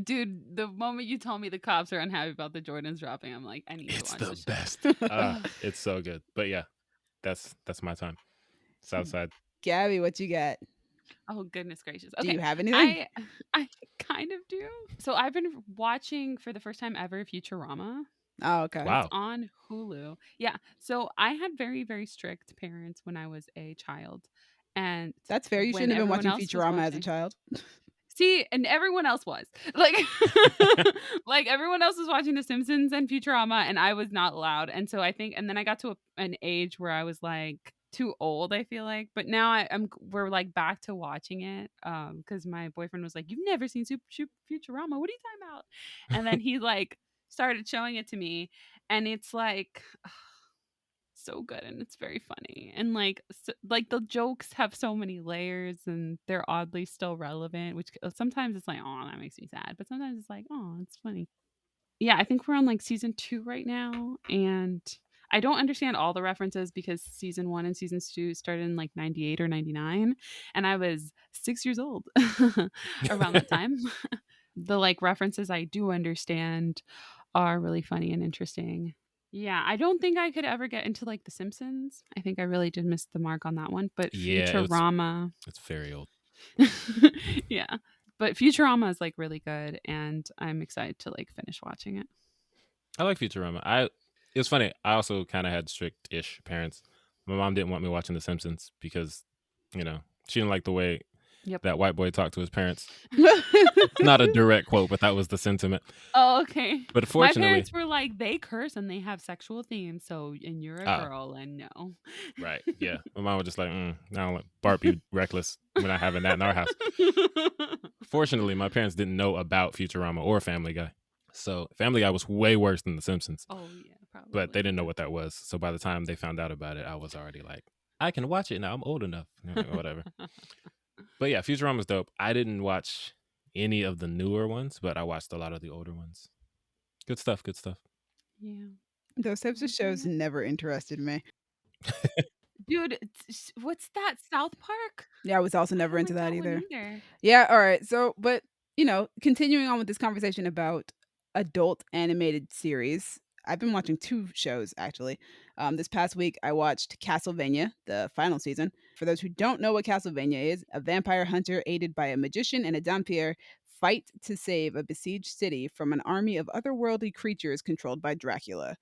Speaker 2: Dude, the moment you told me the cops are unhappy about the Jordans dropping, I'm like, I need
Speaker 1: It's
Speaker 2: to watch
Speaker 1: the
Speaker 2: this show.
Speaker 1: best. It's so good. But yeah, that's my time. Southside.
Speaker 3: Gabby, what you got?
Speaker 2: Oh goodness gracious.
Speaker 3: Do
Speaker 2: Okay.
Speaker 3: you have anything?
Speaker 2: I kind of do. So I've been watching for the first time ever Futurama.
Speaker 3: Oh, okay.
Speaker 1: Wow.
Speaker 2: It's on Hulu. Yeah. So I had very, very strict parents when I was a child. And
Speaker 3: That's fair. You
Speaker 2: when
Speaker 3: shouldn't have been
Speaker 2: everyone
Speaker 3: watching
Speaker 2: else was
Speaker 3: Futurama as a
Speaker 2: watching,
Speaker 3: child.
Speaker 2: see, and everyone else was like, like everyone else was watching The Simpsons and Futurama, and I was not allowed. And so I think, and then I got to an age where I was like too old. I feel like, but now we're like back to watching it, because my boyfriend was like, "You've never seen Futurama? What are you talking about?" And then he like started showing it to me, and it's like so good and it's very funny and like the jokes have so many layers and they're oddly still relevant, which sometimes it's like, oh, that makes me sad, but sometimes it's like, oh, it's funny. Yeah, I think we're on like season 2 right now, and I don't understand all the references because season 1 and season 2 started in like 98 or 99 and I was 6 years old around that time. The like references I do understand are really funny and interesting. Yeah, I don't think I could ever get into like The Simpsons. I think I really did miss the mark on that one. But
Speaker 1: Yeah,
Speaker 2: Futurama,
Speaker 1: it's very old.
Speaker 2: yeah. But Futurama is like really good, and I'm excited to like finish watching it.
Speaker 1: I like Futurama. It's funny. I also kind of had strict-ish parents. My mom didn't want me watching The Simpsons because, she didn't like the way
Speaker 2: Yep.
Speaker 1: that white boy talked to his parents. It's not a direct quote, but that was the sentiment.
Speaker 2: Oh, okay.
Speaker 1: But
Speaker 2: My
Speaker 1: fortunately,
Speaker 2: parents were like, they curse and they have sexual themes, so and you're a girl, and no.
Speaker 1: right? Yeah, my mom was just like, "I don't let Bart be reckless. We're not having that in our house." Fortunately, my parents didn't know about Futurama or Family Guy, so Family Guy was way worse than The Simpsons.
Speaker 2: Oh yeah, probably.
Speaker 1: But they didn't know what that was. So by the time they found out about it, I was already like, I can watch it now. I'm old enough. Whatever. But yeah, Futurama's dope. I didn't watch any of the newer ones, but I watched a lot of the older ones. Good stuff. Good stuff.
Speaker 2: Yeah.
Speaker 3: Those types of shows never interested me.
Speaker 2: Dude, what's that? South Park?
Speaker 3: Yeah, I was also never
Speaker 2: I
Speaker 3: into
Speaker 2: don't like
Speaker 3: that
Speaker 2: one
Speaker 3: either. Yeah, all right. So, but, continuing on with this conversation about adult animated series, I've been watching 2 shows actually. This past week I watched Castlevania, the final season. For those who don't know what Castlevania is, a vampire hunter aided by a magician and a Dampier fight to save a besieged city from an army of otherworldly creatures controlled by Dracula.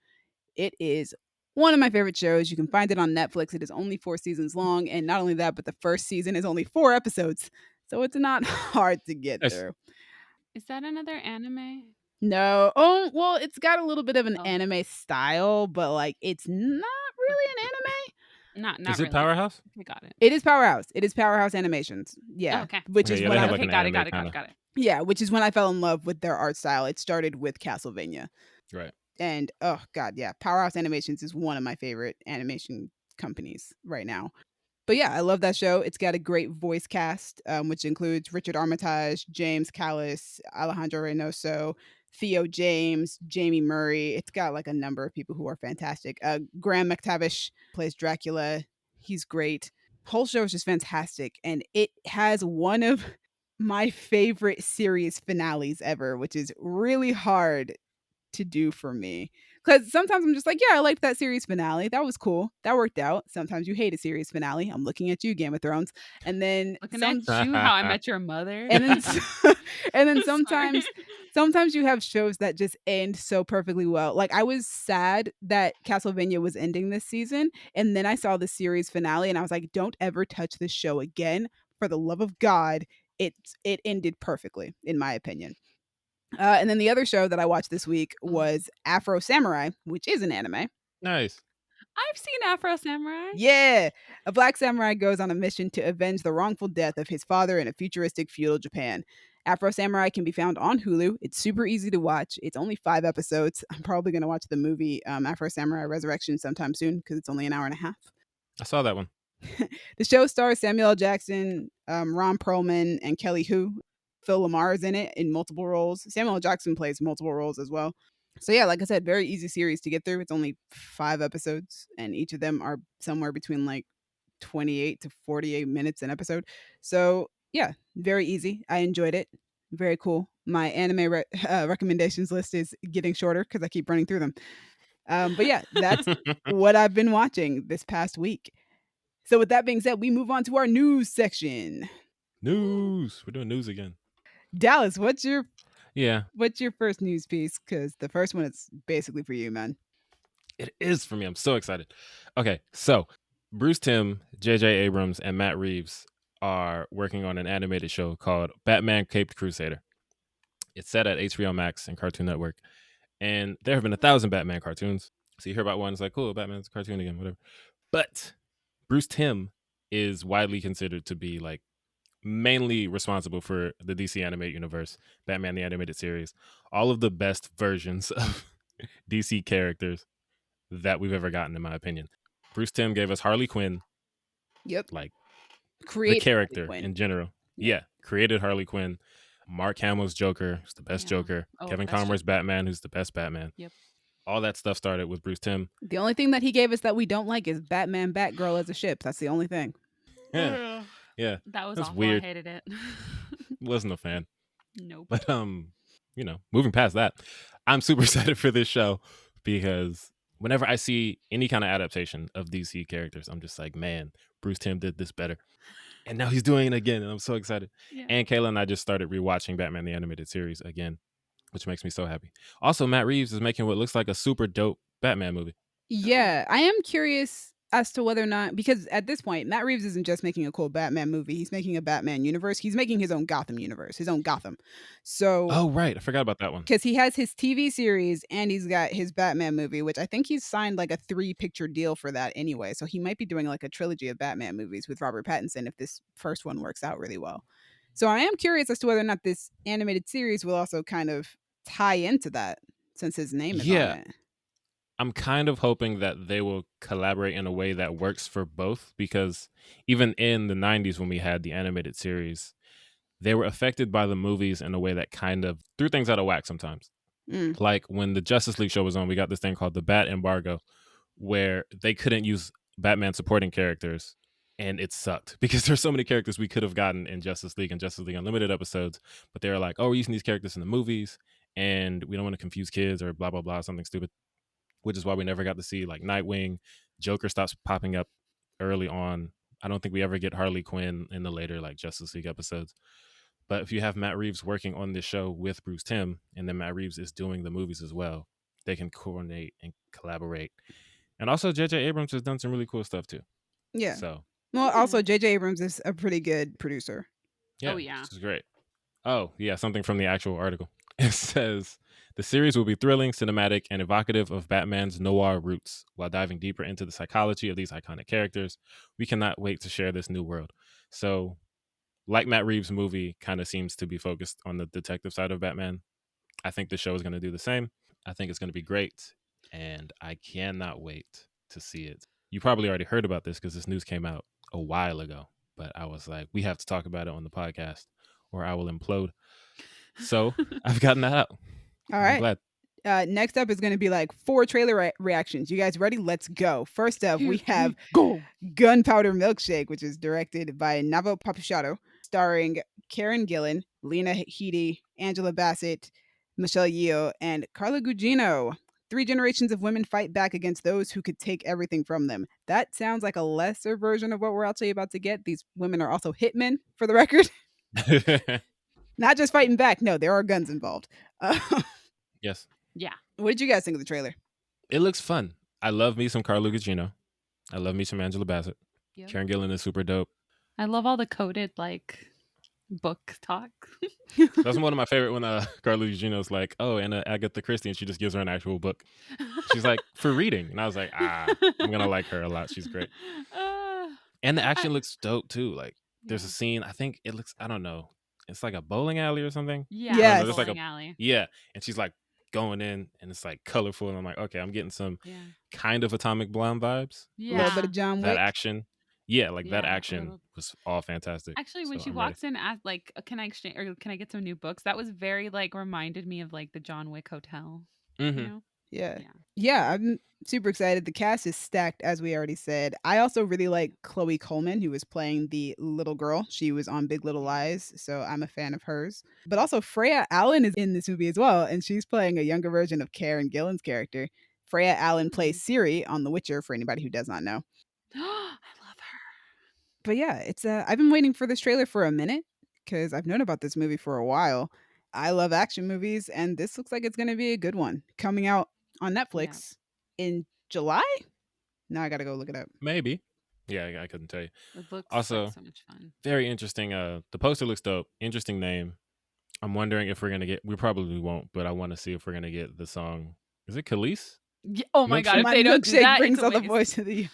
Speaker 3: It is one of my favorite shows. You can find it on Netflix. It is only 4 seasons long, and not only that, but the first season is only 4 episodes. So it's not hard to get
Speaker 1: Nice.
Speaker 3: through.
Speaker 2: Is that another anime?
Speaker 3: No. Oh, well, it's got a little bit of an
Speaker 2: Oh.
Speaker 3: anime style, but like it's not really an anime.
Speaker 2: Not
Speaker 1: Is it
Speaker 2: really.
Speaker 1: Powerhouse?
Speaker 2: I got it.
Speaker 3: It is Powerhouse. It is Powerhouse Animations. Yeah.
Speaker 2: Okay.
Speaker 3: Which
Speaker 1: Okay,
Speaker 3: is
Speaker 1: yeah,
Speaker 3: when
Speaker 1: they
Speaker 3: I
Speaker 1: have like
Speaker 2: Okay,
Speaker 1: an
Speaker 2: got
Speaker 1: anime
Speaker 2: it.
Speaker 1: kinda.
Speaker 2: Got it.
Speaker 3: Yeah, which is when I fell in love with their art style. It started with Castlevania.
Speaker 1: Right.
Speaker 3: And oh god, yeah, Powerhouse Animations is one of my favorite animation companies right now. But yeah, I love that show. It's got a great voice cast, which includes Richard Armitage, James Callis, Alejandro Reynoso, Theo James, Jamie Murray. It's got like a number of people who are fantastic. Graham McTavish plays Dracula. He's great. Whole show is just fantastic, and it has one of my favorite series finales ever, which is really hard to do for me. Because sometimes I'm just like, yeah, I liked that series finale. That was cool. That worked out. Sometimes you hate a series finale. I'm looking at you, Game of Thrones. And then
Speaker 2: Looking at you, How I Met Your Mother.
Speaker 3: and then and then sometimes
Speaker 2: Sorry.
Speaker 3: Sometimes you have shows that just end so perfectly well. Like, I was sad that Castlevania was ending this season, and then I saw the series finale, and I was like, "Don't ever touch this show again. For the love of God." It ended perfectly, in my opinion. And then the other show that I watched this week was Afro Samurai, which is an anime.
Speaker 1: Nice.
Speaker 2: I've seen Afro Samurai.
Speaker 3: Yeah. A black samurai goes on a mission to avenge the wrongful death of his father in a futuristic feudal Japan. Afro Samurai can be found on Hulu. It's super easy to watch. It's only 5 episodes. I'm probably going to watch the movie Afro Samurai Resurrection sometime soon because it's only an hour and a half.
Speaker 1: I saw that one.
Speaker 3: The show stars Samuel L. Jackson, Ron Perlman, and Kelly Hu. Phil Lamar is in it in multiple roles. Samuel L. Jackson plays multiple roles as well. So yeah, like I said, very easy series to get through. It's only 5 episodes, and each of them are somewhere between like 28 to 48 minutes an episode. So yeah, very easy. I enjoyed it. Very cool. My anime recommendations list is getting shorter because I keep running through them. But yeah, that's what I've been watching this past week. So with that being said, we move on to our news section.
Speaker 1: News. We're doing news again.
Speaker 3: Dallas, what's your
Speaker 1: Yeah,
Speaker 3: first news piece? Because the first one is basically for you, man.
Speaker 1: it is for me. I'm so excited. Okay, so Bruce Timm, J.J. Abrams, and Matt Reeves are working on an animated show called Batman Caped Crusader. It's set at HBO Max and Cartoon Network. And there have been 1,000 Batman cartoons. So you hear about one, it's like, cool, Batman's a cartoon again, whatever. But Bruce Timm is widely considered to be like mainly responsible for the DC Animated Universe, Batman the Animated Series, all of the best versions of DC characters that we've ever gotten, in my opinion. Bruce Timm gave us Harley Quinn,
Speaker 3: Yep.
Speaker 1: like
Speaker 3: Create
Speaker 1: the character in general. Yeah, created Harley Quinn. Mark Hamill's Joker, who's the best
Speaker 2: Yeah.
Speaker 1: Joker.
Speaker 2: Oh,
Speaker 1: Kevin
Speaker 2: best
Speaker 1: Conroy's Batman, who's the best Batman.
Speaker 2: Yep.
Speaker 1: All that stuff started with Bruce Timm.
Speaker 3: The only thing that he gave us that we don't like is Batman Batgirl as a ship. That's the only thing.
Speaker 1: Yeah, yeah.
Speaker 2: That was
Speaker 1: That's
Speaker 2: awful.
Speaker 1: weird.
Speaker 2: I hated it.
Speaker 1: Wasn't a fan.
Speaker 2: Nope.
Speaker 1: But moving past that, I'm super excited for this show because whenever I see any kind of adaptation of DC characters, I'm just like, man, Bruce Timm did this better. And now he's doing it again, and I'm so excited.
Speaker 2: Yeah.
Speaker 1: And Kayla and I just started rewatching Batman the Animated Series again, which makes me so happy. Also, Matt Reeves is making what looks like a super dope Batman movie.
Speaker 3: Yeah, I am curious as to whether or not, because at this point, Matt Reeves isn't just making a cool Batman movie. He's making a Batman universe. He's making his own Gotham universe, his own Gotham. So,
Speaker 1: Oh, right. I forgot about that one.
Speaker 3: because he has his TV series and he's got his Batman movie, which I think he's signed like a 3-picture deal for that anyway. So he might be doing like a trilogy of Batman movies with Robert Pattinson if this first one works out really well. So I am curious as to whether or not this animated series will also kind of tie into that since his name is on it.
Speaker 1: I'm kind of hoping that they will collaborate in a way that works for both, because even in the 90s when we had the animated series, they were affected by the movies in a way that kind of threw things out of whack sometimes. Like when the Justice League show was on, we got this thing called the Bat Embargo, where they couldn't use Batman supporting characters, and it sucked because there's so many characters we could have gotten in Justice League and Justice League Unlimited episodes, but they were like, oh, we're using these characters in the movies, and we don't want to confuse kids or blah, blah, blah, something stupid, which is why we never got to see like Nightwing. Joker stops popping up early on. I don't think we ever get Harley Quinn in the later like Justice League episodes. But if you have Matt Reeves working on this show with Bruce Timm, and then Matt Reeves is doing the movies as well, they can coordinate and collaborate. And also, J.J. Abrams has done some really cool stuff too.
Speaker 3: Yeah.
Speaker 1: So,
Speaker 3: well, also J.J. Abrams is a pretty good producer.
Speaker 1: yeah,
Speaker 2: Oh, yeah.
Speaker 1: This is great. Oh, yeah, something from the actual article. It says the series will be thrilling, cinematic, and evocative of Batman's noir roots while diving deeper into the psychology of these iconic characters. We cannot wait to share this new world. So, like Matt Reeves' movie kind of seems to be focused on the detective side of Batman, I think the show is going to do the same. I think it's going to be great, and I cannot wait to see it. You probably already heard about this because this news came out a while ago, but I was like, we have to talk about it on the podcast or I will implode. So I've gotten that out.
Speaker 3: All
Speaker 1: I'm
Speaker 3: right.
Speaker 1: glad.
Speaker 3: Next up is going to be like 4 trailer reactions. You guys ready? Let's go. First up, we have Gunpowder Milkshake, which is directed by Navo Papuchato, starring Karen Gillan, Lena Headey, Angela Bassett, Michelle Yeoh, and Carla Gugino. 3 generations of women fight back against those who could take everything from them. That sounds like a lesser version of what we're actually about to get. These women are also hitmen, for the record. Not just fighting back. No, there are guns involved. Uh,
Speaker 1: Yes.
Speaker 2: Yeah.
Speaker 3: what did you guys think of the trailer?
Speaker 1: It looks fun. I love me some Carla Gugino. I love me some Angela Bassett.
Speaker 2: Yep.
Speaker 1: Karen Gillan is super dope.
Speaker 2: I love all the coded like book talk.
Speaker 1: That's one of my favorite when Carla Gugino's like, oh, and Agatha Christie, and she just gives her an actual book. She's like, for reading. And I was like, I'm going to like her a lot. She's great. And the action looks dope too. Like, there's a scene, I think it looks, I don't know, it's like a bowling alley or something.
Speaker 2: Yeah,
Speaker 3: Yes.
Speaker 2: bowling like alley.
Speaker 1: Yeah, and she's like going in, and it's like colorful, and I'm like, okay, I'm getting some kind of Atomic Blonde vibes.
Speaker 3: A little bit of John Wick.
Speaker 1: That action. Yeah, like that action was all fantastic.
Speaker 2: Actually, when
Speaker 1: So
Speaker 2: she
Speaker 1: I'm
Speaker 2: walks in as like, can I exchange or can I get some new books? That was very like reminded me of like the John Wick hotel.
Speaker 1: ready.
Speaker 2: You know?
Speaker 3: Yeah, I'm super excited. The cast is stacked, as we already said. I also really like Chloe Coleman, who was playing the little girl. She was on Big Little Lies, so I'm a fan of hers. But also, Freya Allen is in this movie as well, and she's playing a younger version of Karen Gillan's character. Freya Allen plays Ciri on The Witcher, for anybody who does not know.
Speaker 2: I love her.
Speaker 3: But yeah, it's I've been waiting for this trailer for a minute because I've known about this movie for a while. I love action movies, and this looks like it's going to be a good one. Coming out on Netflix in July? Now I got to go look it up.
Speaker 1: Maybe. Yeah, I couldn't tell you.
Speaker 2: It looks
Speaker 1: Also,
Speaker 2: like so much fun.
Speaker 1: Very interesting. The poster looks dope. Interesting name. I'm wondering if we're going to get, we probably won't, but I want to see if we're going to get the song. Is it Khalees?
Speaker 2: Yeah, oh my God. If
Speaker 3: My
Speaker 2: they don't do
Speaker 3: milkshake
Speaker 2: that,
Speaker 3: brings
Speaker 2: it's a
Speaker 3: all the
Speaker 2: waste.
Speaker 3: voice to the.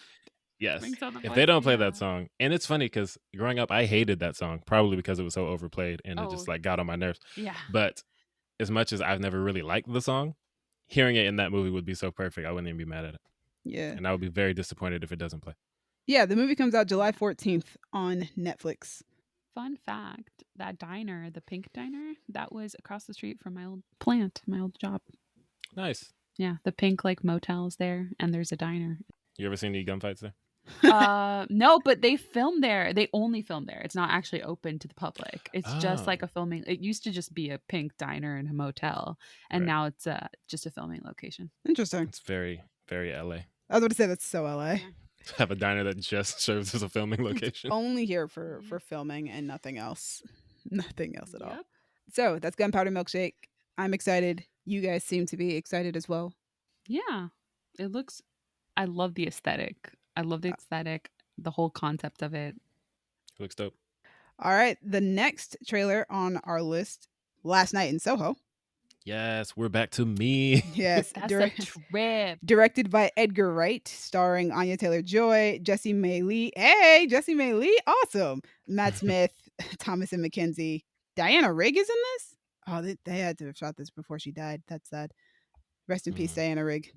Speaker 1: Yes.
Speaker 2: Brings all the
Speaker 1: If
Speaker 2: voice,
Speaker 1: they don't play
Speaker 2: yeah.
Speaker 1: that song, and it's funny because growing up, I hated that song, probably because it was so overplayed and it just like got on my nerves.
Speaker 2: Yeah.
Speaker 1: But as much as I've never really liked the song, hearing it in that movie would be so perfect. I wouldn't even be mad at it.
Speaker 3: Yeah.
Speaker 1: And I would be very disappointed if it doesn't play.
Speaker 3: Yeah, the movie comes out July 14th on Netflix.
Speaker 2: Fun fact, that diner, the Pink Diner, that was across the street from my old plant, my old job.
Speaker 1: Nice.
Speaker 2: Yeah, the Pink like motel's there, and there's a diner.
Speaker 1: You ever seen any gunfights there?
Speaker 2: No, but they filmed there. They only film there. It's not actually open to the public. It's just like a filming. It used to just be a Pink Diner and a motel, and now it's just a filming location.
Speaker 3: Interesting.
Speaker 1: It's very, very LA.
Speaker 3: I was about to say that's so LA.
Speaker 1: To have a diner that just serves as a filming location.
Speaker 3: Only here for filming and nothing else. Nothing else at all. So that's Gunpowder Milkshake. I'm excited. You guys seem to be excited as well.
Speaker 2: Yeah, it looks. I love the aesthetic. I love the aesthetic, the whole concept of it.
Speaker 1: It looks dope.
Speaker 3: All right, the next trailer on our list, Last Night in Soho.
Speaker 1: Yes, we're back to me.
Speaker 3: Yes,
Speaker 2: That's a trip.
Speaker 3: Directed by Edgar Wright, starring Anya Taylor-Joy, Jessie Mae Lee. Hey, Jessie Mae Lee, awesome. Matt Smith, Thomas and Mackenzie. Diana Rigg is in this? Oh, they had to have shot this before she died. That's sad. Rest in peace, Diana Rigg.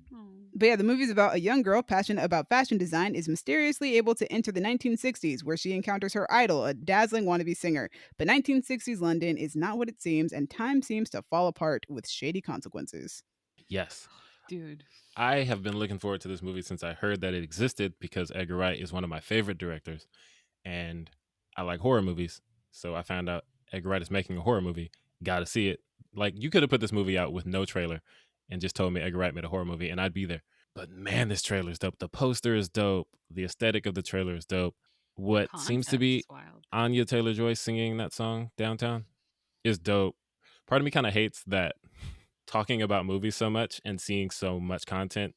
Speaker 3: But yeah, the movie's about a young girl passionate about fashion design is mysteriously able to enter the 1960s, where she encounters her idol, a dazzling wannabe singer. But 1960s London is not what it seems, and time seems to fall apart with shady consequences.
Speaker 1: Yes.
Speaker 2: Dude.
Speaker 1: I have been looking forward to this movie since I heard that it existed because Edgar Wright is one of my favorite directors, and I like horror movies. So I found out Edgar Wright is making a horror movie. Got to see it. Like, you could have put this movie out with no trailer and just told me Edgar Wright made a horror movie, and I'd be there. But man, this trailer is dope. The poster is dope. The aesthetic of the trailer is dope. What seems to be Anya Taylor-Joy singing that song, Downtown, is dope. Part of me kind of hates that talking about movies so much and seeing so much content,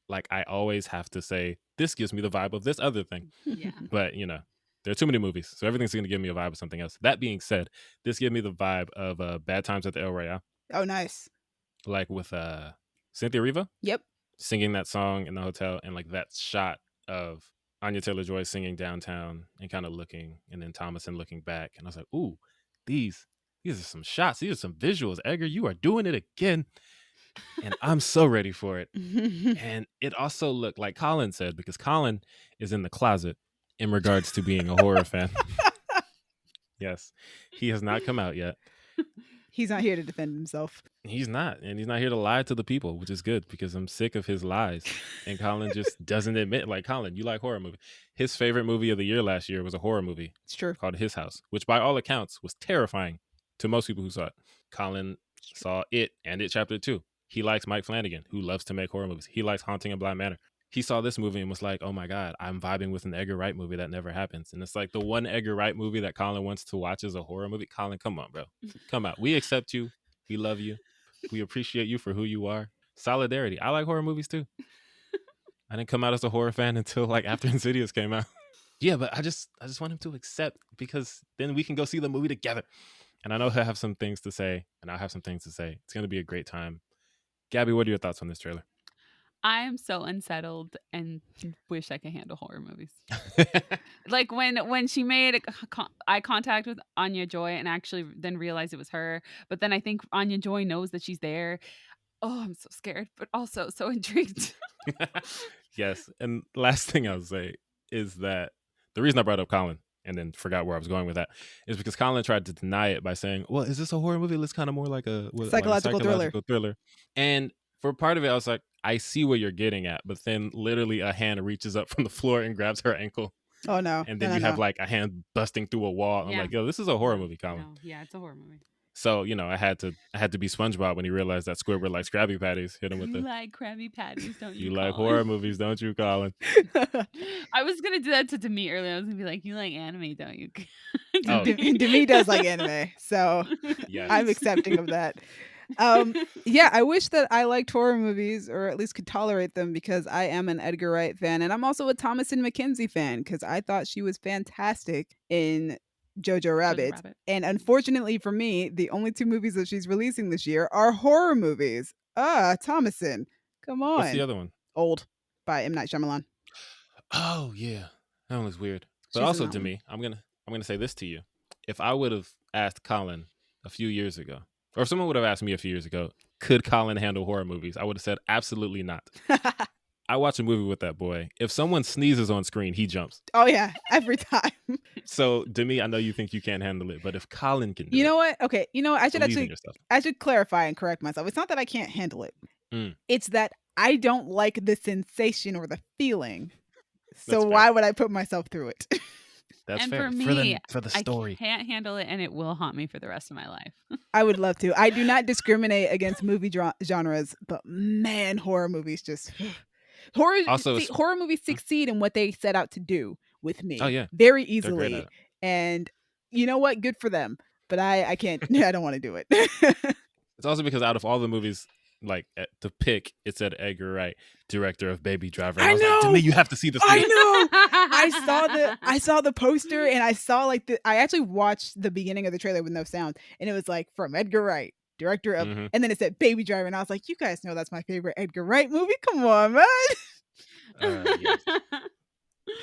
Speaker 1: like I always have to say, this gives me the vibe of this other thing.
Speaker 2: Yeah.
Speaker 1: But, you know, there are too many movies, so everything's going to give me a vibe of something else. That being said, this gives me the vibe of Bad Times at the El Royale.
Speaker 3: Oh, nice.
Speaker 1: Like with Cynthia Erivo.
Speaker 3: Yep.
Speaker 1: Singing that song in the hotel, and like that shot of Anya Taylor-Joy singing Downtown and kind of looking, and then Thomason looking back. And I was like, ooh, these are some shots. These are some visuals. Edgar, you are doing it again. And I'm so ready for it. And it also looked like Colin said, because Colin is in the closet in regards to being a horror fan. Yes. He has not come out yet.
Speaker 3: He's not here to defend himself.
Speaker 1: He's not. And he's not here to lie to the people, which is good because I'm sick of his lies. And Colin just doesn't admit, like, Colin, you like horror movies. His favorite movie of the year last year was a horror movie.
Speaker 3: It's true.
Speaker 1: Called His House, which by all accounts was terrifying to most people who saw it. Colin saw It and It Chapter 2. He likes Mike Flanagan, who loves to make horror movies. He likes Haunting in Bly Manor. He saw this movie and was like, oh my God, I'm vibing with an Edgar Wright movie that never happens. And it's like the one Edgar Wright movie that Colin wants to watch is a horror movie. Colin, come on, bro. Come out. We accept you. We love you. We appreciate you for who you are. Solidarity. I like horror movies too. I didn't come out as a horror fan until like after Insidious came out. Yeah, but I just want him to accept, because then we can go see the movie together. And I know he'll have some things to say, and I'll have some things to say. It's going to be a great time. Gabby, what are your thoughts on this trailer?
Speaker 2: I am so unsettled and wish I could handle horror movies. Like when she made eye contact with Anya Joy and actually then realized it was her, but then I think Anya Joy knows that she's there. Oh, I'm so scared, but also so intrigued.
Speaker 1: Yes. And last thing I'll say is that the reason I brought up Colin and then forgot where I was going with that is because Colin tried to deny it by saying, well, is this a horror movie? It's kind of more like a
Speaker 3: Psychological
Speaker 1: thriller. And for part of it, I was like, I see what you're getting at, but then literally a hand reaches up from the floor and grabs her ankle.
Speaker 3: Oh no.
Speaker 1: And then you have like a hand busting through a wall. I'm like, yo, this is a horror movie, Colin.
Speaker 2: No, yeah, it's a horror movie.
Speaker 1: So, I had to be SpongeBob when he realized that Squidward likes Krabby Patties. Hit him with
Speaker 2: You like Krabby Patties, don't you?
Speaker 1: You like horror movies, don't you, Colin?
Speaker 2: I was gonna do that to Demi earlier. I was gonna be like, you like anime, don't you?
Speaker 3: Demi does like anime, so
Speaker 1: yes.
Speaker 3: I'm accepting of that. Yeah, I wish that I liked horror movies, or at least could tolerate them, because I am an Edgar Wright fan, and I'm also a Thomasin McKenzie fan, because I thought she was fantastic in Jojo Rabbit. And unfortunately for me, the only 2 movies that she's releasing this year are horror movies. Thomasin, come on.
Speaker 1: What's the other one?
Speaker 3: Old, by M. Night Shyamalan.
Speaker 1: Oh yeah, that one was weird. But also, Demi, I'm gonna say this to you: if I would have asked Colin a few years ago, or if someone would have asked me a few years ago, could Colin handle horror movies? I would have said absolutely not. I watch a movie with that boy. If someone sneezes on screen, he jumps.
Speaker 3: Oh yeah, every time.
Speaker 1: So, Demi, I know you think you can't handle it, but if Colin can do
Speaker 3: You know what? Okay, I should clarify and correct myself. It's not that I can't handle it. It's that I don't like the sensation or the feeling. So why would I put myself through it?
Speaker 1: That's
Speaker 2: and
Speaker 1: fair.
Speaker 2: For me,
Speaker 1: for the story.
Speaker 2: I can't handle it, and it will haunt me for the rest of my life.
Speaker 3: I would love to. I do not discriminate against movie genres, but man, horror movies just... horror movies succeed in what they set out to do with me.
Speaker 1: Oh, yeah.
Speaker 3: Very easily. And you know what? Good for them. But I can't. I don't want to do it.
Speaker 1: It's also because out of all the movies, like to pick, it said Edgar Wright, director of Baby Driver. And I was like, to me, you have to see this movie.
Speaker 3: I know. I saw the poster, and I saw I actually watched the beginning of the trailer with no sound, and it was like, from Edgar Wright, director of, and then it said Baby Driver, and I was like, you guys know that's my favorite Edgar Wright movie. Come on, man.
Speaker 1: Yes.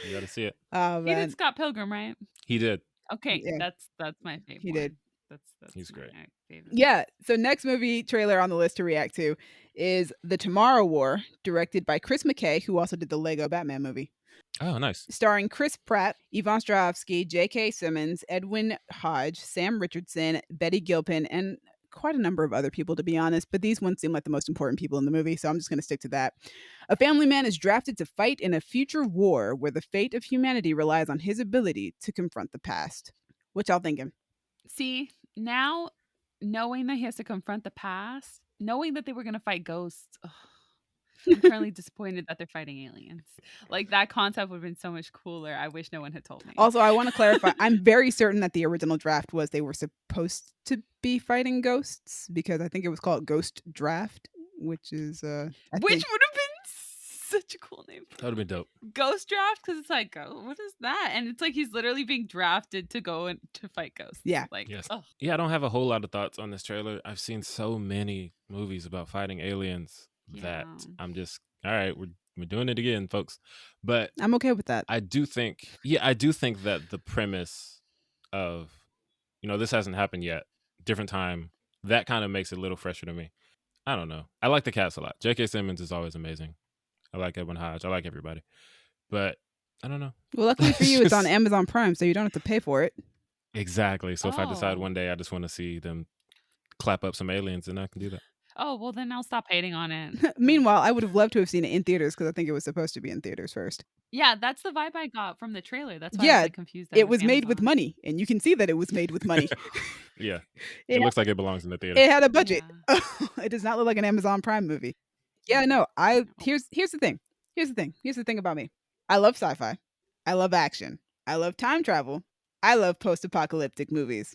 Speaker 1: You got to see it.
Speaker 3: Oh, man.
Speaker 2: He did Scott Pilgrim, right?
Speaker 1: He did.
Speaker 2: Okay, yeah. That's my favorite.
Speaker 3: He did.
Speaker 2: That's
Speaker 1: He's great.
Speaker 2: Favorite.
Speaker 3: Yeah. So next movie trailer on the list to react to is The Tomorrow War, directed by Chris McKay, who also did the Lego Batman movie.
Speaker 1: Oh, nice.
Speaker 3: Starring Chris Pratt, Yvonne Strahovski, J.K. Simmons, Edwin Hodge, Sam Richardson, Betty Gilpin, and quite a number of other people, to be honest, but these ones seem like the most important people in the movie, so I'm just going to stick to that. A family man is drafted to fight in a future war where the fate of humanity relies on his ability to confront the past. What y'all thinking?
Speaker 2: See, now knowing that he has to confront the past, knowing that they were going to fight ghosts, I'm currently disappointed that they're fighting aliens. Like, that concept would have been so much cooler. I wish no one had told me.
Speaker 3: Also, I want to clarify, I'm very certain that the original draft was they were supposed to be fighting ghosts, because I think it was called Ghost Draft, which is
Speaker 2: would have been such a cool name.
Speaker 1: That would have been dope.
Speaker 2: Ghost Draft, because it's like, what is that? And it's like he's literally being drafted to go and to fight ghosts.
Speaker 3: Yeah.
Speaker 2: Like,
Speaker 1: yes. Yeah, I don't have a whole lot of thoughts on this trailer. I've seen so many movies about fighting aliens that I'm just, all right, we're doing it again, folks. But
Speaker 3: I'm okay with that.
Speaker 1: I do think that the premise of, this hasn't happened yet, different time, that kind of makes it a little fresher to me. I don't know. I like the cast a lot. J.K. Simmons is always amazing. I like Edwin Hodge. I like everybody. But I don't know.
Speaker 3: Well, luckily for you, it's on Amazon Prime, so you don't have to pay for it.
Speaker 1: Exactly. So if I decide one day I just want to see them clap up some aliens, then I can do that.
Speaker 2: Oh, well, then I'll stop hating on it.
Speaker 3: Meanwhile, I would have loved to have seen it in theaters, because I think it was supposed to be in theaters first.
Speaker 2: Yeah, that's the vibe I got from the trailer. That's why I was like, confused.
Speaker 3: It was made with money, and you can see that it was made with money.
Speaker 1: Yeah. It looks like it belongs in the theater.
Speaker 3: It had a budget. Yeah. It does not look like an Amazon Prime movie. Yeah, no, here's the thing. Here's the thing about me. I love sci-fi. I love action. I love time travel. I love post-apocalyptic movies.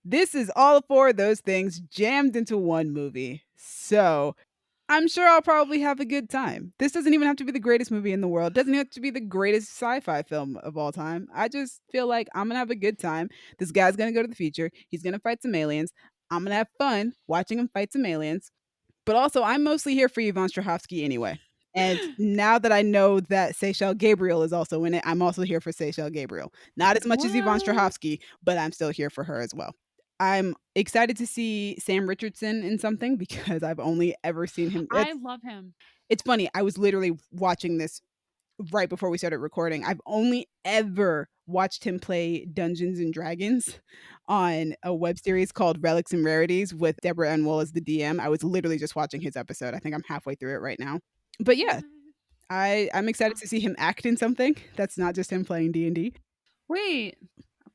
Speaker 3: This is all 4 of those things jammed into one movie. So I'm sure I'll probably have a good time. This doesn't even have to be the greatest movie in the world. It doesn't have to be the greatest sci-fi film of all time. I just feel like I'm gonna have a good time. This guy's gonna go to the future. He's gonna fight some aliens. I'm gonna have fun watching him fight some aliens. But also, I'm mostly here for Yvonne Strahovski anyway. And now that I know that Seychelles Gabriel is also in it, I'm also here for Seychelles Gabriel. Not as much as Yvonne
Speaker 2: What?
Speaker 3: Strahovski, but I'm still here for her as well. I'm excited to see Sam Richardson in something because I've only ever seen him.
Speaker 2: I love him.
Speaker 3: It's funny. I was literally watching this right before we started recording. I've only ever watched him play Dungeons and Dragons on a web series called Relics and Rarities with Deborah Ann Wool as the DM. I was literally just watching his episode. I think I'm halfway through it right now. But yeah, I'm excited to see him act in something that's not just him playing D&D.
Speaker 2: Wait,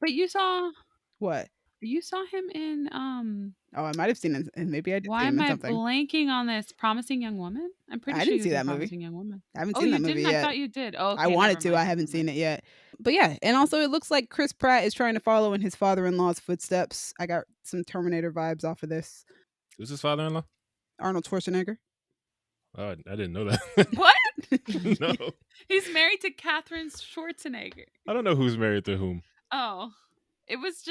Speaker 2: but you saw
Speaker 3: What?
Speaker 2: him in
Speaker 3: Oh, I might have seen it, and maybe I did
Speaker 2: why
Speaker 3: see him
Speaker 2: am
Speaker 3: in
Speaker 2: I
Speaker 3: something.
Speaker 2: blanking on this? Promising Young Woman? I'm pretty
Speaker 3: I
Speaker 2: sure
Speaker 3: didn't
Speaker 2: you
Speaker 3: see
Speaker 2: did
Speaker 3: that movie.
Speaker 2: Promising Young Woman.
Speaker 3: I haven't
Speaker 2: Oh,
Speaker 3: seen
Speaker 2: you
Speaker 3: that movie
Speaker 2: didn't?
Speaker 3: yet.
Speaker 2: I thought you did. Oh, okay,
Speaker 3: I wanted to. I haven't seen it yet. But yeah, and also it looks like Chris Pratt is trying to follow in his father-in-law's footsteps. I got some Terminator vibes off of this.
Speaker 1: Who's his father-in-law?
Speaker 3: Arnold Schwarzenegger.
Speaker 1: Oh, I didn't know that.
Speaker 2: What?
Speaker 1: No,
Speaker 2: He's married to Catherine Schwarzenegger.
Speaker 1: I don't know who's married to whom.
Speaker 2: Oh, it was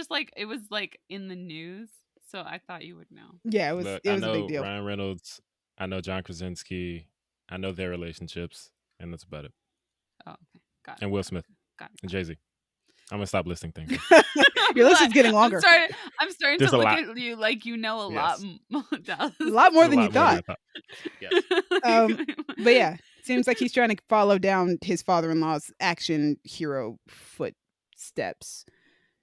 Speaker 2: in the news, so I thought you would know.
Speaker 3: Yeah, it was
Speaker 1: Look,
Speaker 3: it
Speaker 1: I
Speaker 3: was a big
Speaker 1: know
Speaker 3: deal.
Speaker 1: Ryan Reynolds. I know John Krasinski. I know their relationships, and that's about it.
Speaker 2: Oh, okay, got it.
Speaker 1: And Will Smith
Speaker 2: Got
Speaker 1: and Jay-Z. I'm gonna stop listing things.
Speaker 3: Your list is getting longer.
Speaker 2: I'm starting
Speaker 1: There's
Speaker 2: to
Speaker 1: a
Speaker 2: look
Speaker 1: lot.
Speaker 2: at you like you know a
Speaker 1: Yes.
Speaker 2: lot. Dallas.
Speaker 3: A lot more
Speaker 1: There's
Speaker 3: than
Speaker 1: a
Speaker 3: you
Speaker 1: lot more
Speaker 3: thought.
Speaker 1: than I thought. Yes.
Speaker 3: But yeah, seems like he's trying to follow down his father-in-law's action hero footsteps.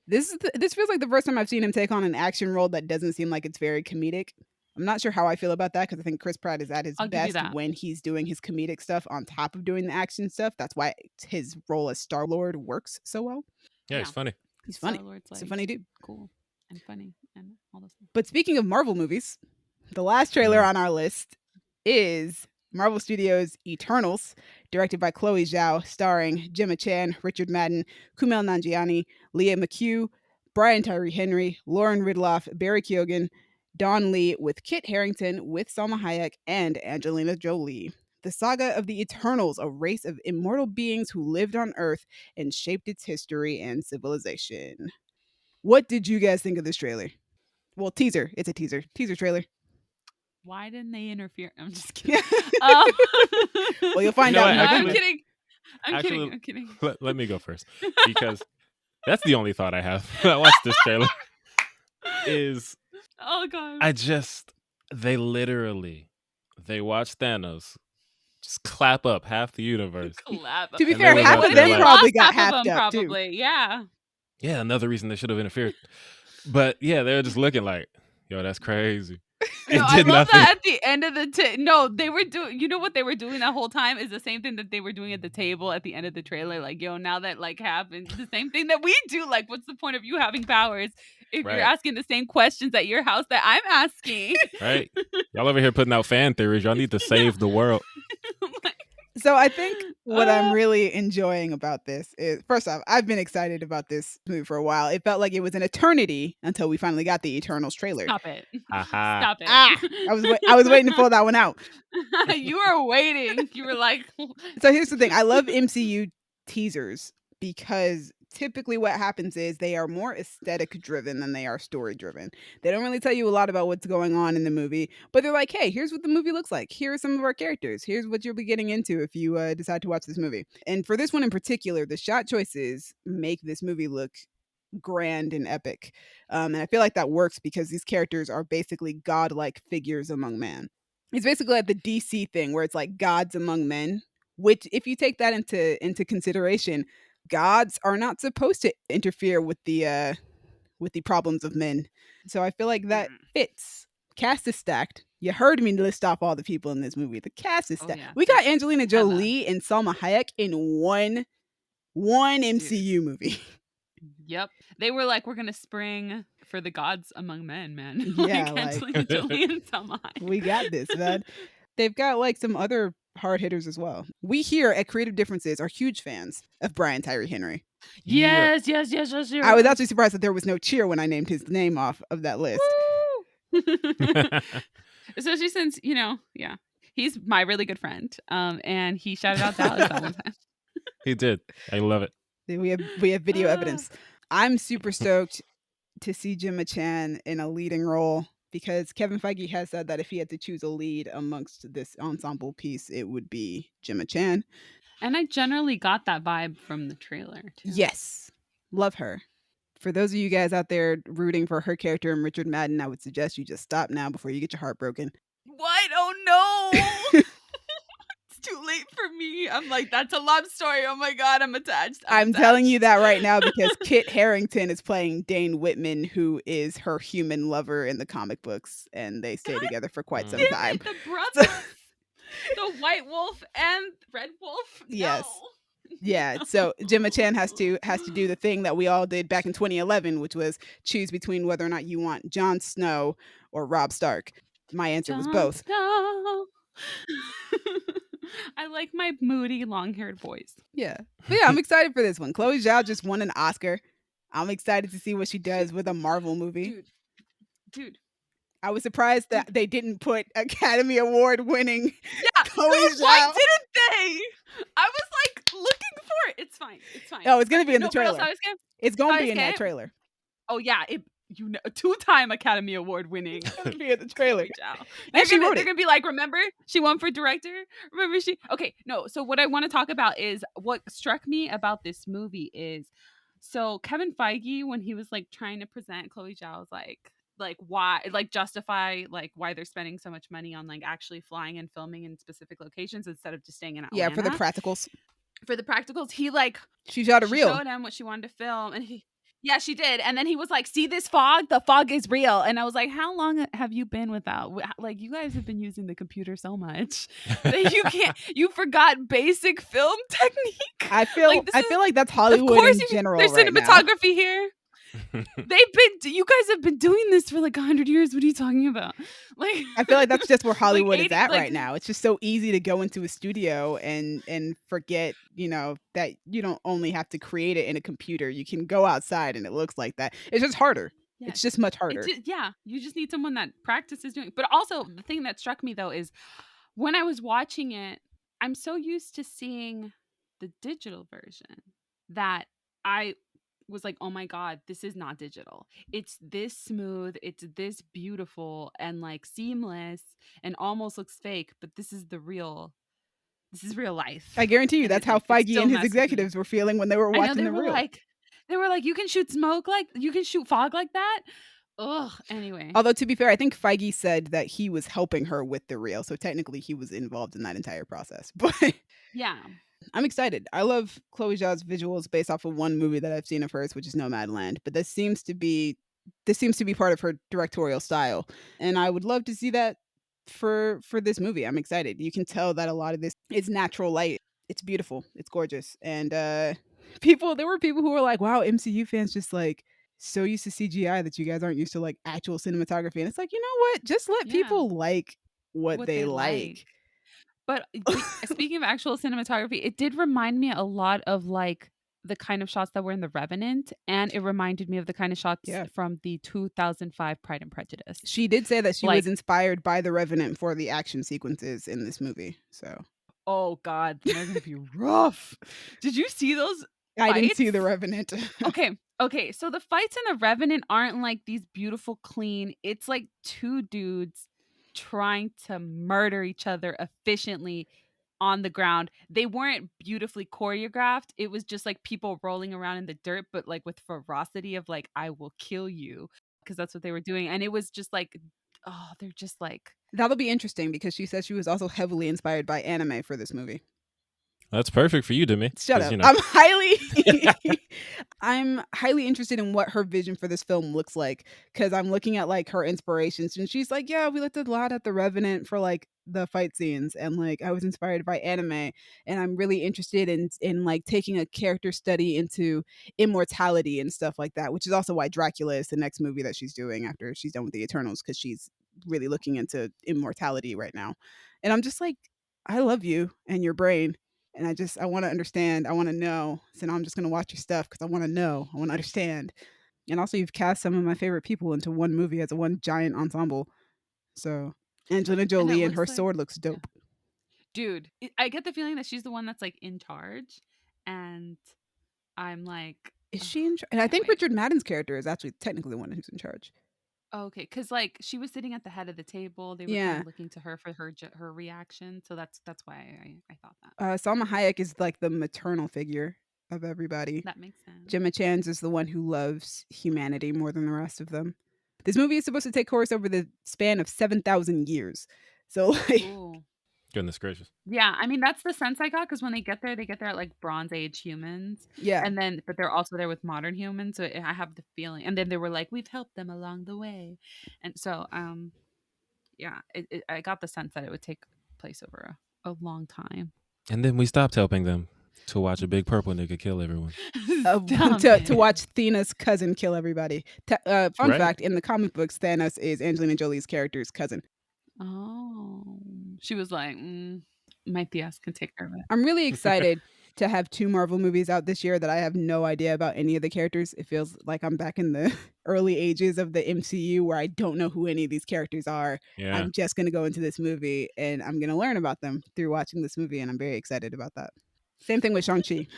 Speaker 3: This feels like the first time I've seen him take on an action role that doesn't seem like it's very comedic. I'm not sure how I feel about that because I think Chris Pratt is at his
Speaker 2: I'll give you
Speaker 3: best
Speaker 2: that.
Speaker 3: when he's doing his comedic stuff on top of doing the action stuff. That's why his role as Star-Lord works so well.
Speaker 1: Yeah, he's funny.
Speaker 3: He's funny.
Speaker 2: Star-Lord's
Speaker 3: He's a funny dude.
Speaker 2: Cool and funny and all those things.
Speaker 3: But speaking of Marvel movies, the last trailer on our list is Marvel Studios' Eternals, directed by Chloe Zhao, starring Gemma Chan, Richard Madden, Kumail Nanjiani, Leah McHugh, Brian Tyree Henry, Lauren Ridloff, Barry Keoghan, Don Lee, with Kit Harington, with Salma Hayek, and Angelina Jolie. The saga of the Eternals, a race of immortal beings who lived on Earth and shaped its history and civilization. What did you guys think of this trailer? Well, teaser. It's a teaser. Teaser trailer.
Speaker 2: Why didn't they interfere? I'm just kidding.
Speaker 3: Well, you'll find
Speaker 1: You know
Speaker 3: out.
Speaker 1: what,
Speaker 2: I'm
Speaker 1: actually-
Speaker 2: kidding. I'm
Speaker 1: actually-
Speaker 2: kidding.
Speaker 1: Let me go first because that's the only thought I have when I watched this trailer. Is
Speaker 2: Oh god.
Speaker 1: they watch Thanos just clap up half the universe.
Speaker 2: Collab.
Speaker 3: To be
Speaker 1: And
Speaker 3: fair,
Speaker 1: then
Speaker 3: half
Speaker 1: what
Speaker 3: of
Speaker 1: if
Speaker 3: them
Speaker 1: they
Speaker 3: probably
Speaker 2: lost
Speaker 3: got
Speaker 2: half
Speaker 3: halved
Speaker 2: of them,
Speaker 3: up too.
Speaker 2: probably. Yeah.
Speaker 1: Yeah, another reason they should have interfered. But yeah, they were just looking like, yo, that's crazy.
Speaker 2: No,
Speaker 1: And
Speaker 2: I
Speaker 3: did
Speaker 2: love that at the end of the no, they were doing. You know what they were doing that whole time is the same thing that they were doing at the table at the end of the trailer. Like, yo, now that like happened, the same thing that we do. Like, what's the point of you having powers if
Speaker 1: Right.
Speaker 2: you're asking the same questions at your house that I'm asking?
Speaker 1: Right? Y'all over here putting out fan theories. Y'all need to save the world.
Speaker 3: So I think what I'm really enjoying about this is, first off, I've been excited about this movie for a while. It felt like it was an eternity until we finally got the Eternals trailer.
Speaker 2: Stop it!
Speaker 1: Aha.
Speaker 2: Stop it!
Speaker 3: I was waiting to pull that one out.
Speaker 2: You were waiting. You were like,
Speaker 3: So here's the thing. I love MCU teasers because typically what happens is they are more aesthetic driven than they are story driven. They don't really tell you a lot about what's going on in the movie, but they're like, hey, here's what the movie looks like. Here are some of our characters. Here's what you'll be getting into if you decide to watch this movie. And for this one in particular, the shot choices make this movie look grand and epic. And I feel like that works because these characters are basically godlike figures among men. It's basically like the DC thing where it's like gods among men, which if you take that into consideration, gods are not supposed to interfere with the problems of men. So I feel like that fits. Cast is stacked. You heard me list off all the people in this movie. The cast is stacked.
Speaker 2: yeah.
Speaker 3: We got Angelina Jolie and Salma Hayek in one MCU movie.
Speaker 2: Yep. They were like, we're gonna spring for the gods among men, man.
Speaker 3: Yeah,
Speaker 2: like Angelina Jolie and Salma Hayek.
Speaker 3: We got this, man. They've got like some other hard hitters as well. We here at Creative Differences are huge fans of Brian Tyree Henry.
Speaker 2: Yes.
Speaker 3: I was actually surprised that there was no cheer when I named his name off of that list.
Speaker 2: Especially since, he's my really good friend. And he shouted out Dallas that one time.
Speaker 1: He did. I love it.
Speaker 3: We have video evidence. I'm super stoked to see Gemma Chan in a leading role because Kevin Feige has said that if he had to choose a lead amongst this ensemble piece, it would be Gemma Chan.
Speaker 2: And I generally got that vibe from the trailer too.
Speaker 3: Yes. Love her. For those of you guys out there rooting for her character in Richard Madden, I would suggest you just stop now before you get your heart broken.
Speaker 2: What? Oh no. It's too late for me. I'm like, that's a love story. Oh my God, I'm attached.
Speaker 3: I'm telling you that right now because Kit Harington is playing Dane Whitman, who is her human lover in the comic books, and they stay together for quite some time.
Speaker 2: The brothers, the White Wolf and Red Wolf.
Speaker 3: Yes.
Speaker 2: No.
Speaker 3: Yeah, so Gemma Chan has to do the thing that we all did back in 2011, which was choose between whether or not you want Jon Snow or Robb Stark. My answer was both.
Speaker 2: I like my moody, long-haired voice.
Speaker 3: Yeah. But yeah, I'm excited for this one. Chloe Zhao just won an Oscar. I'm excited to see what she does with a Marvel movie.
Speaker 2: Dude.
Speaker 3: I was surprised that they didn't put Academy Award winning Chloe Zhao.
Speaker 2: Why didn't they? I was like looking for it. It's fine.
Speaker 3: Oh, it's going to be in the trailer. It's going to be in that
Speaker 2: Scared?
Speaker 3: trailer.
Speaker 2: Oh yeah, two-time Academy Award winning.
Speaker 3: It's going to be in the trailer.
Speaker 2: And they're going to be like, remember, she won for director? Remember she... Okay, no, so what I want to talk about is what struck me about this movie is, so Kevin Feige, when he was like trying to present Chloe Zhao's like why, like justify like why they're spending so much money on like actually flying and filming in specific locations instead of just staying in Atlanta.
Speaker 3: Yeah, for the practicals.
Speaker 2: He like...
Speaker 3: She shot a reel.
Speaker 2: Showed him what she wanted to film and yeah, she did. And then he was like, see this fog? The fog is real. And I was like, how long have you been without? Like, you guys have been using the computer so much that you forgot basic film technique.
Speaker 3: I feel like that's Hollywood in general.
Speaker 2: There's
Speaker 3: right
Speaker 2: cinematography
Speaker 3: now.
Speaker 2: Here. You guys have been doing this for like 100 years. What are you talking about? Like,
Speaker 3: I feel like that's just where Hollywood is at right now. It's just so easy to go into a studio and forget, that you don't only have to create it in a computer. You can go outside and it looks like that. It's just harder. Yeah. It's just much harder.
Speaker 2: You just need someone that practices doing it. But also the thing that struck me though is when I was watching it, I'm so used to seeing the digital version that I was like, oh my God, this is not digital. It's this smooth, it's this beautiful and like seamless and almost looks fake, but this is real life.
Speaker 3: I guarantee you that's how Feige and his executives were feeling when they were watching the reel.
Speaker 2: They were like, you can shoot you can shoot fog like that? Ugh, anyway.
Speaker 3: Although to be fair, I think Feige said that he was helping her with the reel, so technically he was involved in that entire process. But
Speaker 2: yeah.
Speaker 3: I'm excited. I love Chloe Zhao's visuals based off of one movie that I've seen of hers, which is Nomadland. But this seems to be part of her directorial style, and I would love to see that for this movie. I'm excited. You can tell that a lot of this is natural light. It's beautiful. It's gorgeous. And there were people who were like, "Wow, MCU fans just like so used to CGI that you guys aren't used to like actual cinematography." And it's like, you know what? Just let people like what they like.
Speaker 2: But speaking of actual cinematography, it did remind me a lot of like the kind of shots that were in The Revenant, and it reminded me of the kind of shots from the 2005 Pride and Prejudice.
Speaker 3: She did say that she was inspired by The Revenant for the action sequences in this movie. So,
Speaker 2: oh God, they're gonna be rough. Did you see those?
Speaker 3: I didn't see The Revenant.
Speaker 2: Okay. So the fights in The Revenant aren't like these beautiful, clean. It's like two dudes trying to murder each other efficiently on the ground. They weren't beautifully choreographed. It was just like people rolling around in the dirt, but like with ferocity of like, I will kill you, because that's what they were doing. And it was just like, oh, they're just like...
Speaker 3: That'll be interesting because she said she was also heavily inspired by anime for this movie.
Speaker 1: That's perfect for you, Demi.
Speaker 3: Shut up. I'm highly interested in what her vision for this film looks like, because I'm looking at like her inspirations, and she's like, yeah, we looked a lot at The Revenant for like the fight scenes, and like I was inspired by anime, and I'm really interested in like taking a character study into immortality and stuff like that, which is also why Dracula is the next movie that she's doing after she's done with the Eternals, because she's really looking into immortality right now. And I'm just like, I love you and your brain. And I want to understand. I want to know. So now I'm just going to watch your stuff because I want to know. I want to understand. And also, you've cast some of my favorite people into one movie as a one giant ensemble. So Angelina
Speaker 2: And it
Speaker 3: Jolie and her
Speaker 2: looks like,
Speaker 3: sword looks
Speaker 2: yeah.
Speaker 3: dope.
Speaker 2: Dude, I get the feeling that she's the one that's like in charge, and I'm like,
Speaker 3: Is
Speaker 2: ugh,
Speaker 3: she in charge? And I
Speaker 2: can't
Speaker 3: think
Speaker 2: wait.
Speaker 3: Richard Madden's character is actually technically the one who's in charge.
Speaker 2: Okay, because like she was sitting at the head of the table, they were kind
Speaker 3: Yeah.
Speaker 2: of looking to her for her reaction, so that's why I thought that.
Speaker 3: Salma Hayek is like the maternal figure of everybody.
Speaker 2: That makes sense.
Speaker 3: Gemma Chan's is the one who loves humanity more than the rest of them. This movie is supposed to take course over the span of 7,000 years. So, like,
Speaker 2: Ooh.
Speaker 1: Goodness gracious.
Speaker 2: Yeah, I mean that's the sense I got because when they get there at like Bronze Age humans,
Speaker 3: yeah.
Speaker 2: and then but they're also there with modern humans. So I have the feeling, and then they were like, we've helped them along the way, and so yeah, I got the sense that it would take place over a long time.
Speaker 1: And then we stopped helping them to watch a big purple nigga kill everyone.
Speaker 2: Stop
Speaker 3: to
Speaker 2: it.
Speaker 3: watch Thena's cousin kill everybody. Fun
Speaker 1: Right.
Speaker 3: fact, in the comic books, Thanos is Angelina Jolie's character's cousin.
Speaker 2: Oh, she was like, my Theas can take care of it.
Speaker 3: I'm really excited to have 2 Marvel movies out this year that I have no idea about any of the characters. It feels like I'm back in the early ages of the MCU where I don't know who any of these characters are.
Speaker 1: Yeah.
Speaker 3: I'm just going to go into this movie and I'm going to learn about them through watching this movie, and I'm very excited about that. Same thing with Shang-Chi.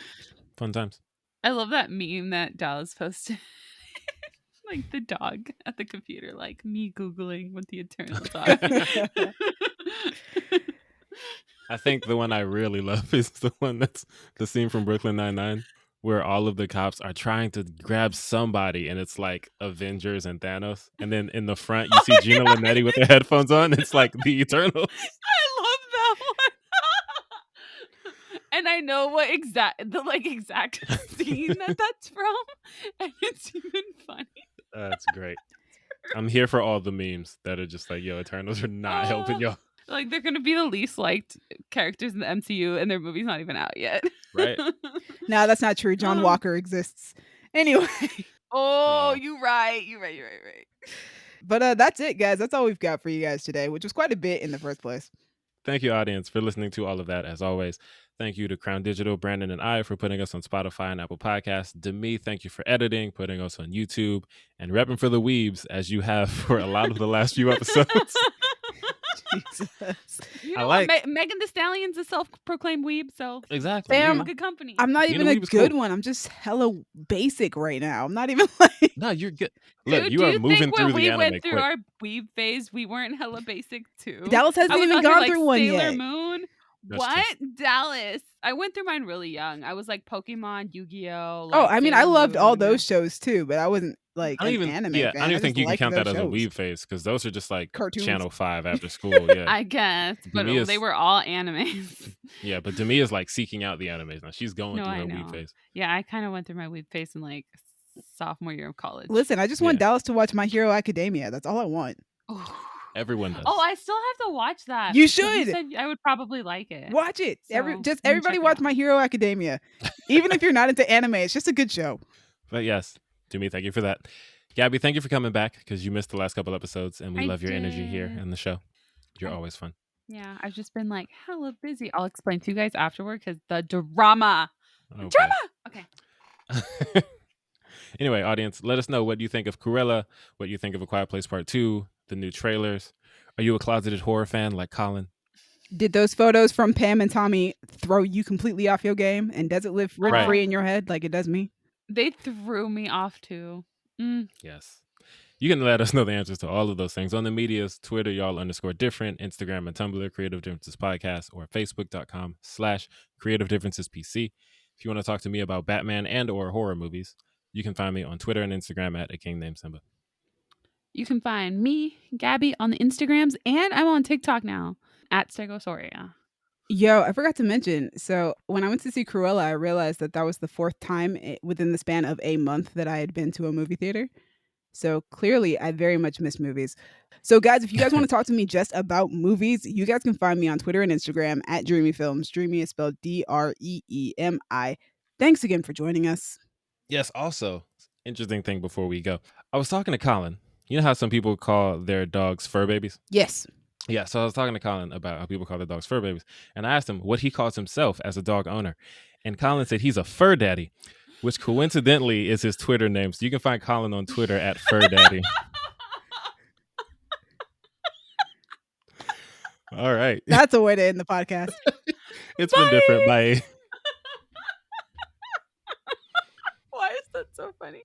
Speaker 1: Fun times.
Speaker 2: I love that meme that Dallas posted. Like the dog at the computer, like me Googling what the Eternals are.
Speaker 1: I think the one I really love is the one that's the scene from Brooklyn Nine-Nine where all of the cops are trying to grab somebody, and it's like Avengers and Thanos. And then in the front, you see Gina Linetti with her headphones on. It's like the Eternals.
Speaker 2: I love that one. And I know what exact scene that's from, and it's even funny.
Speaker 1: That's great. I'm here for all the memes that are just like, yo, Eternals are not helping y'all.
Speaker 2: Like they're gonna be the least liked characters in the MCU, and their movie's not even out yet.
Speaker 1: Right?
Speaker 3: No, that's not true. John Walker exists. Anyway.
Speaker 2: Oh, you're right.
Speaker 3: But that's it, guys. That's all we've got for you guys today, which was quite a bit in the first place.
Speaker 1: Thank you, audience, for listening to all of that, as always. Thank you to Crown Digital, Brandon, and I for putting us on Spotify and Apple Podcasts. Demi, thank you for editing, putting us on YouTube, and repping for the weebs, as you have for a lot of the last few episodes.
Speaker 3: Jesus.
Speaker 2: You know
Speaker 1: I like
Speaker 2: what? Megan Thee Stallion's a self-proclaimed weeb, so
Speaker 1: exactly.
Speaker 3: Fam,
Speaker 2: I'm a good company.
Speaker 3: I'm not even
Speaker 1: know,
Speaker 3: a
Speaker 1: he was
Speaker 3: good
Speaker 1: cool.
Speaker 3: one. I'm just hella basic right now. I'm not even like.
Speaker 1: No, you're good. Look,
Speaker 2: Dude,
Speaker 1: you
Speaker 2: do
Speaker 1: are
Speaker 2: you
Speaker 1: moving
Speaker 2: think
Speaker 1: through
Speaker 2: when
Speaker 1: the
Speaker 2: we
Speaker 1: anime
Speaker 2: went through
Speaker 1: quick.
Speaker 2: our weeb phase, we weren't hella basic too?
Speaker 3: Dallas hasn't
Speaker 2: I was
Speaker 3: even
Speaker 2: out here,
Speaker 3: gone
Speaker 2: like,
Speaker 3: through one
Speaker 2: Sailor
Speaker 3: yet.
Speaker 2: Moon.
Speaker 1: That's
Speaker 2: What? Dallas? I went through mine really young. I was like Pokemon, Yu-Gi-Oh.
Speaker 3: Oh,
Speaker 2: like,
Speaker 3: I mean, I
Speaker 2: Sailor
Speaker 3: loved all
Speaker 2: Moon.
Speaker 3: those shows too, but I wasn't like
Speaker 1: I don't
Speaker 3: an
Speaker 1: even,
Speaker 3: anime
Speaker 1: yeah,
Speaker 3: fan.
Speaker 1: I don't even
Speaker 3: just
Speaker 1: think you can
Speaker 3: liked
Speaker 1: count that
Speaker 3: those
Speaker 1: as a
Speaker 3: shows.
Speaker 1: weeb phase because those are just like
Speaker 3: Cartoons.
Speaker 1: Channel 5 after school. Yeah,
Speaker 2: I guess, but
Speaker 1: Demi
Speaker 2: they
Speaker 1: is-
Speaker 2: were all animes.
Speaker 1: yeah, but Demi is like seeking out the animes now. She's going
Speaker 2: No,
Speaker 1: through
Speaker 2: I
Speaker 1: her
Speaker 2: know.
Speaker 1: weeb phase.
Speaker 2: Yeah, I kind of went through my weeb phase in like sophomore year of college.
Speaker 3: Listen, I just want
Speaker 1: Yeah.
Speaker 3: Dallas to watch My Hero Academia. That's all I want.
Speaker 1: Everyone does.
Speaker 2: Oh, I still have to watch that.
Speaker 3: You
Speaker 2: because
Speaker 3: should.
Speaker 2: said I would probably like it.
Speaker 3: Watch it.
Speaker 2: So, let me
Speaker 3: Everybody
Speaker 2: check it
Speaker 3: watch
Speaker 2: out.
Speaker 3: My Hero Academia. Even if you're not into anime, it's just a good show.
Speaker 1: But yes, Demi, thank you for that. Gabby, thank you for coming back because you missed the last couple episodes, and we
Speaker 2: I
Speaker 1: love your energy here
Speaker 2: did.
Speaker 1: in the show. You're always fun.
Speaker 2: Yeah, I've just been like hella busy. I'll explain to you guys afterward because the drama.
Speaker 1: Okay.
Speaker 2: Drama. Okay.
Speaker 1: Anyway, audience, let us know what you think of Cruella, what you think of A Quiet Place Part 2, the new trailers. Are you a closeted horror fan like Colin?
Speaker 3: Did those photos from Pam and Tommy throw you completely off your game? And does it live rent
Speaker 1: Right.
Speaker 3: free in your head like it does me?
Speaker 2: They threw me off too.
Speaker 1: Yes. You can let us know the answers to all of those things on the medias, Twitter, y'all_different, Instagram and Tumblr, Creative Differences Podcast, or Facebook.com/Creative Differences PC. If you want to talk to me about Batman and or horror movies, you can find me on Twitter and Instagram at A King Named Simba.
Speaker 2: You can find me, Gabby, on the Instagrams, and I'm on TikTok now at Stegosaurus.
Speaker 3: Yo, I forgot to mention. So when I went to see Cruella, I realized that was the 4th time within the span of a month that I had been to a movie theater. So clearly, I very much miss movies. So guys, if you guys want to talk to me just about movies, you guys can find me on Twitter and Instagram at Dreamy Films. Dreamy is spelled DREEMI. Thanks again for joining us.
Speaker 1: Yes, also, interesting thing before we go. I was talking to Colin. You know how some people call their dogs fur babies?
Speaker 3: Yes.
Speaker 1: Yeah, so I was talking to Colin about how people call their dogs fur babies, and I asked him what he calls himself as a dog owner, and Colin said he's a fur daddy, which coincidentally is his Twitter name. So you can find Colin on Twitter at fur daddy. All right,
Speaker 3: That's a way to end the podcast.
Speaker 1: it's been different. Bye.
Speaker 2: Why is that so funny?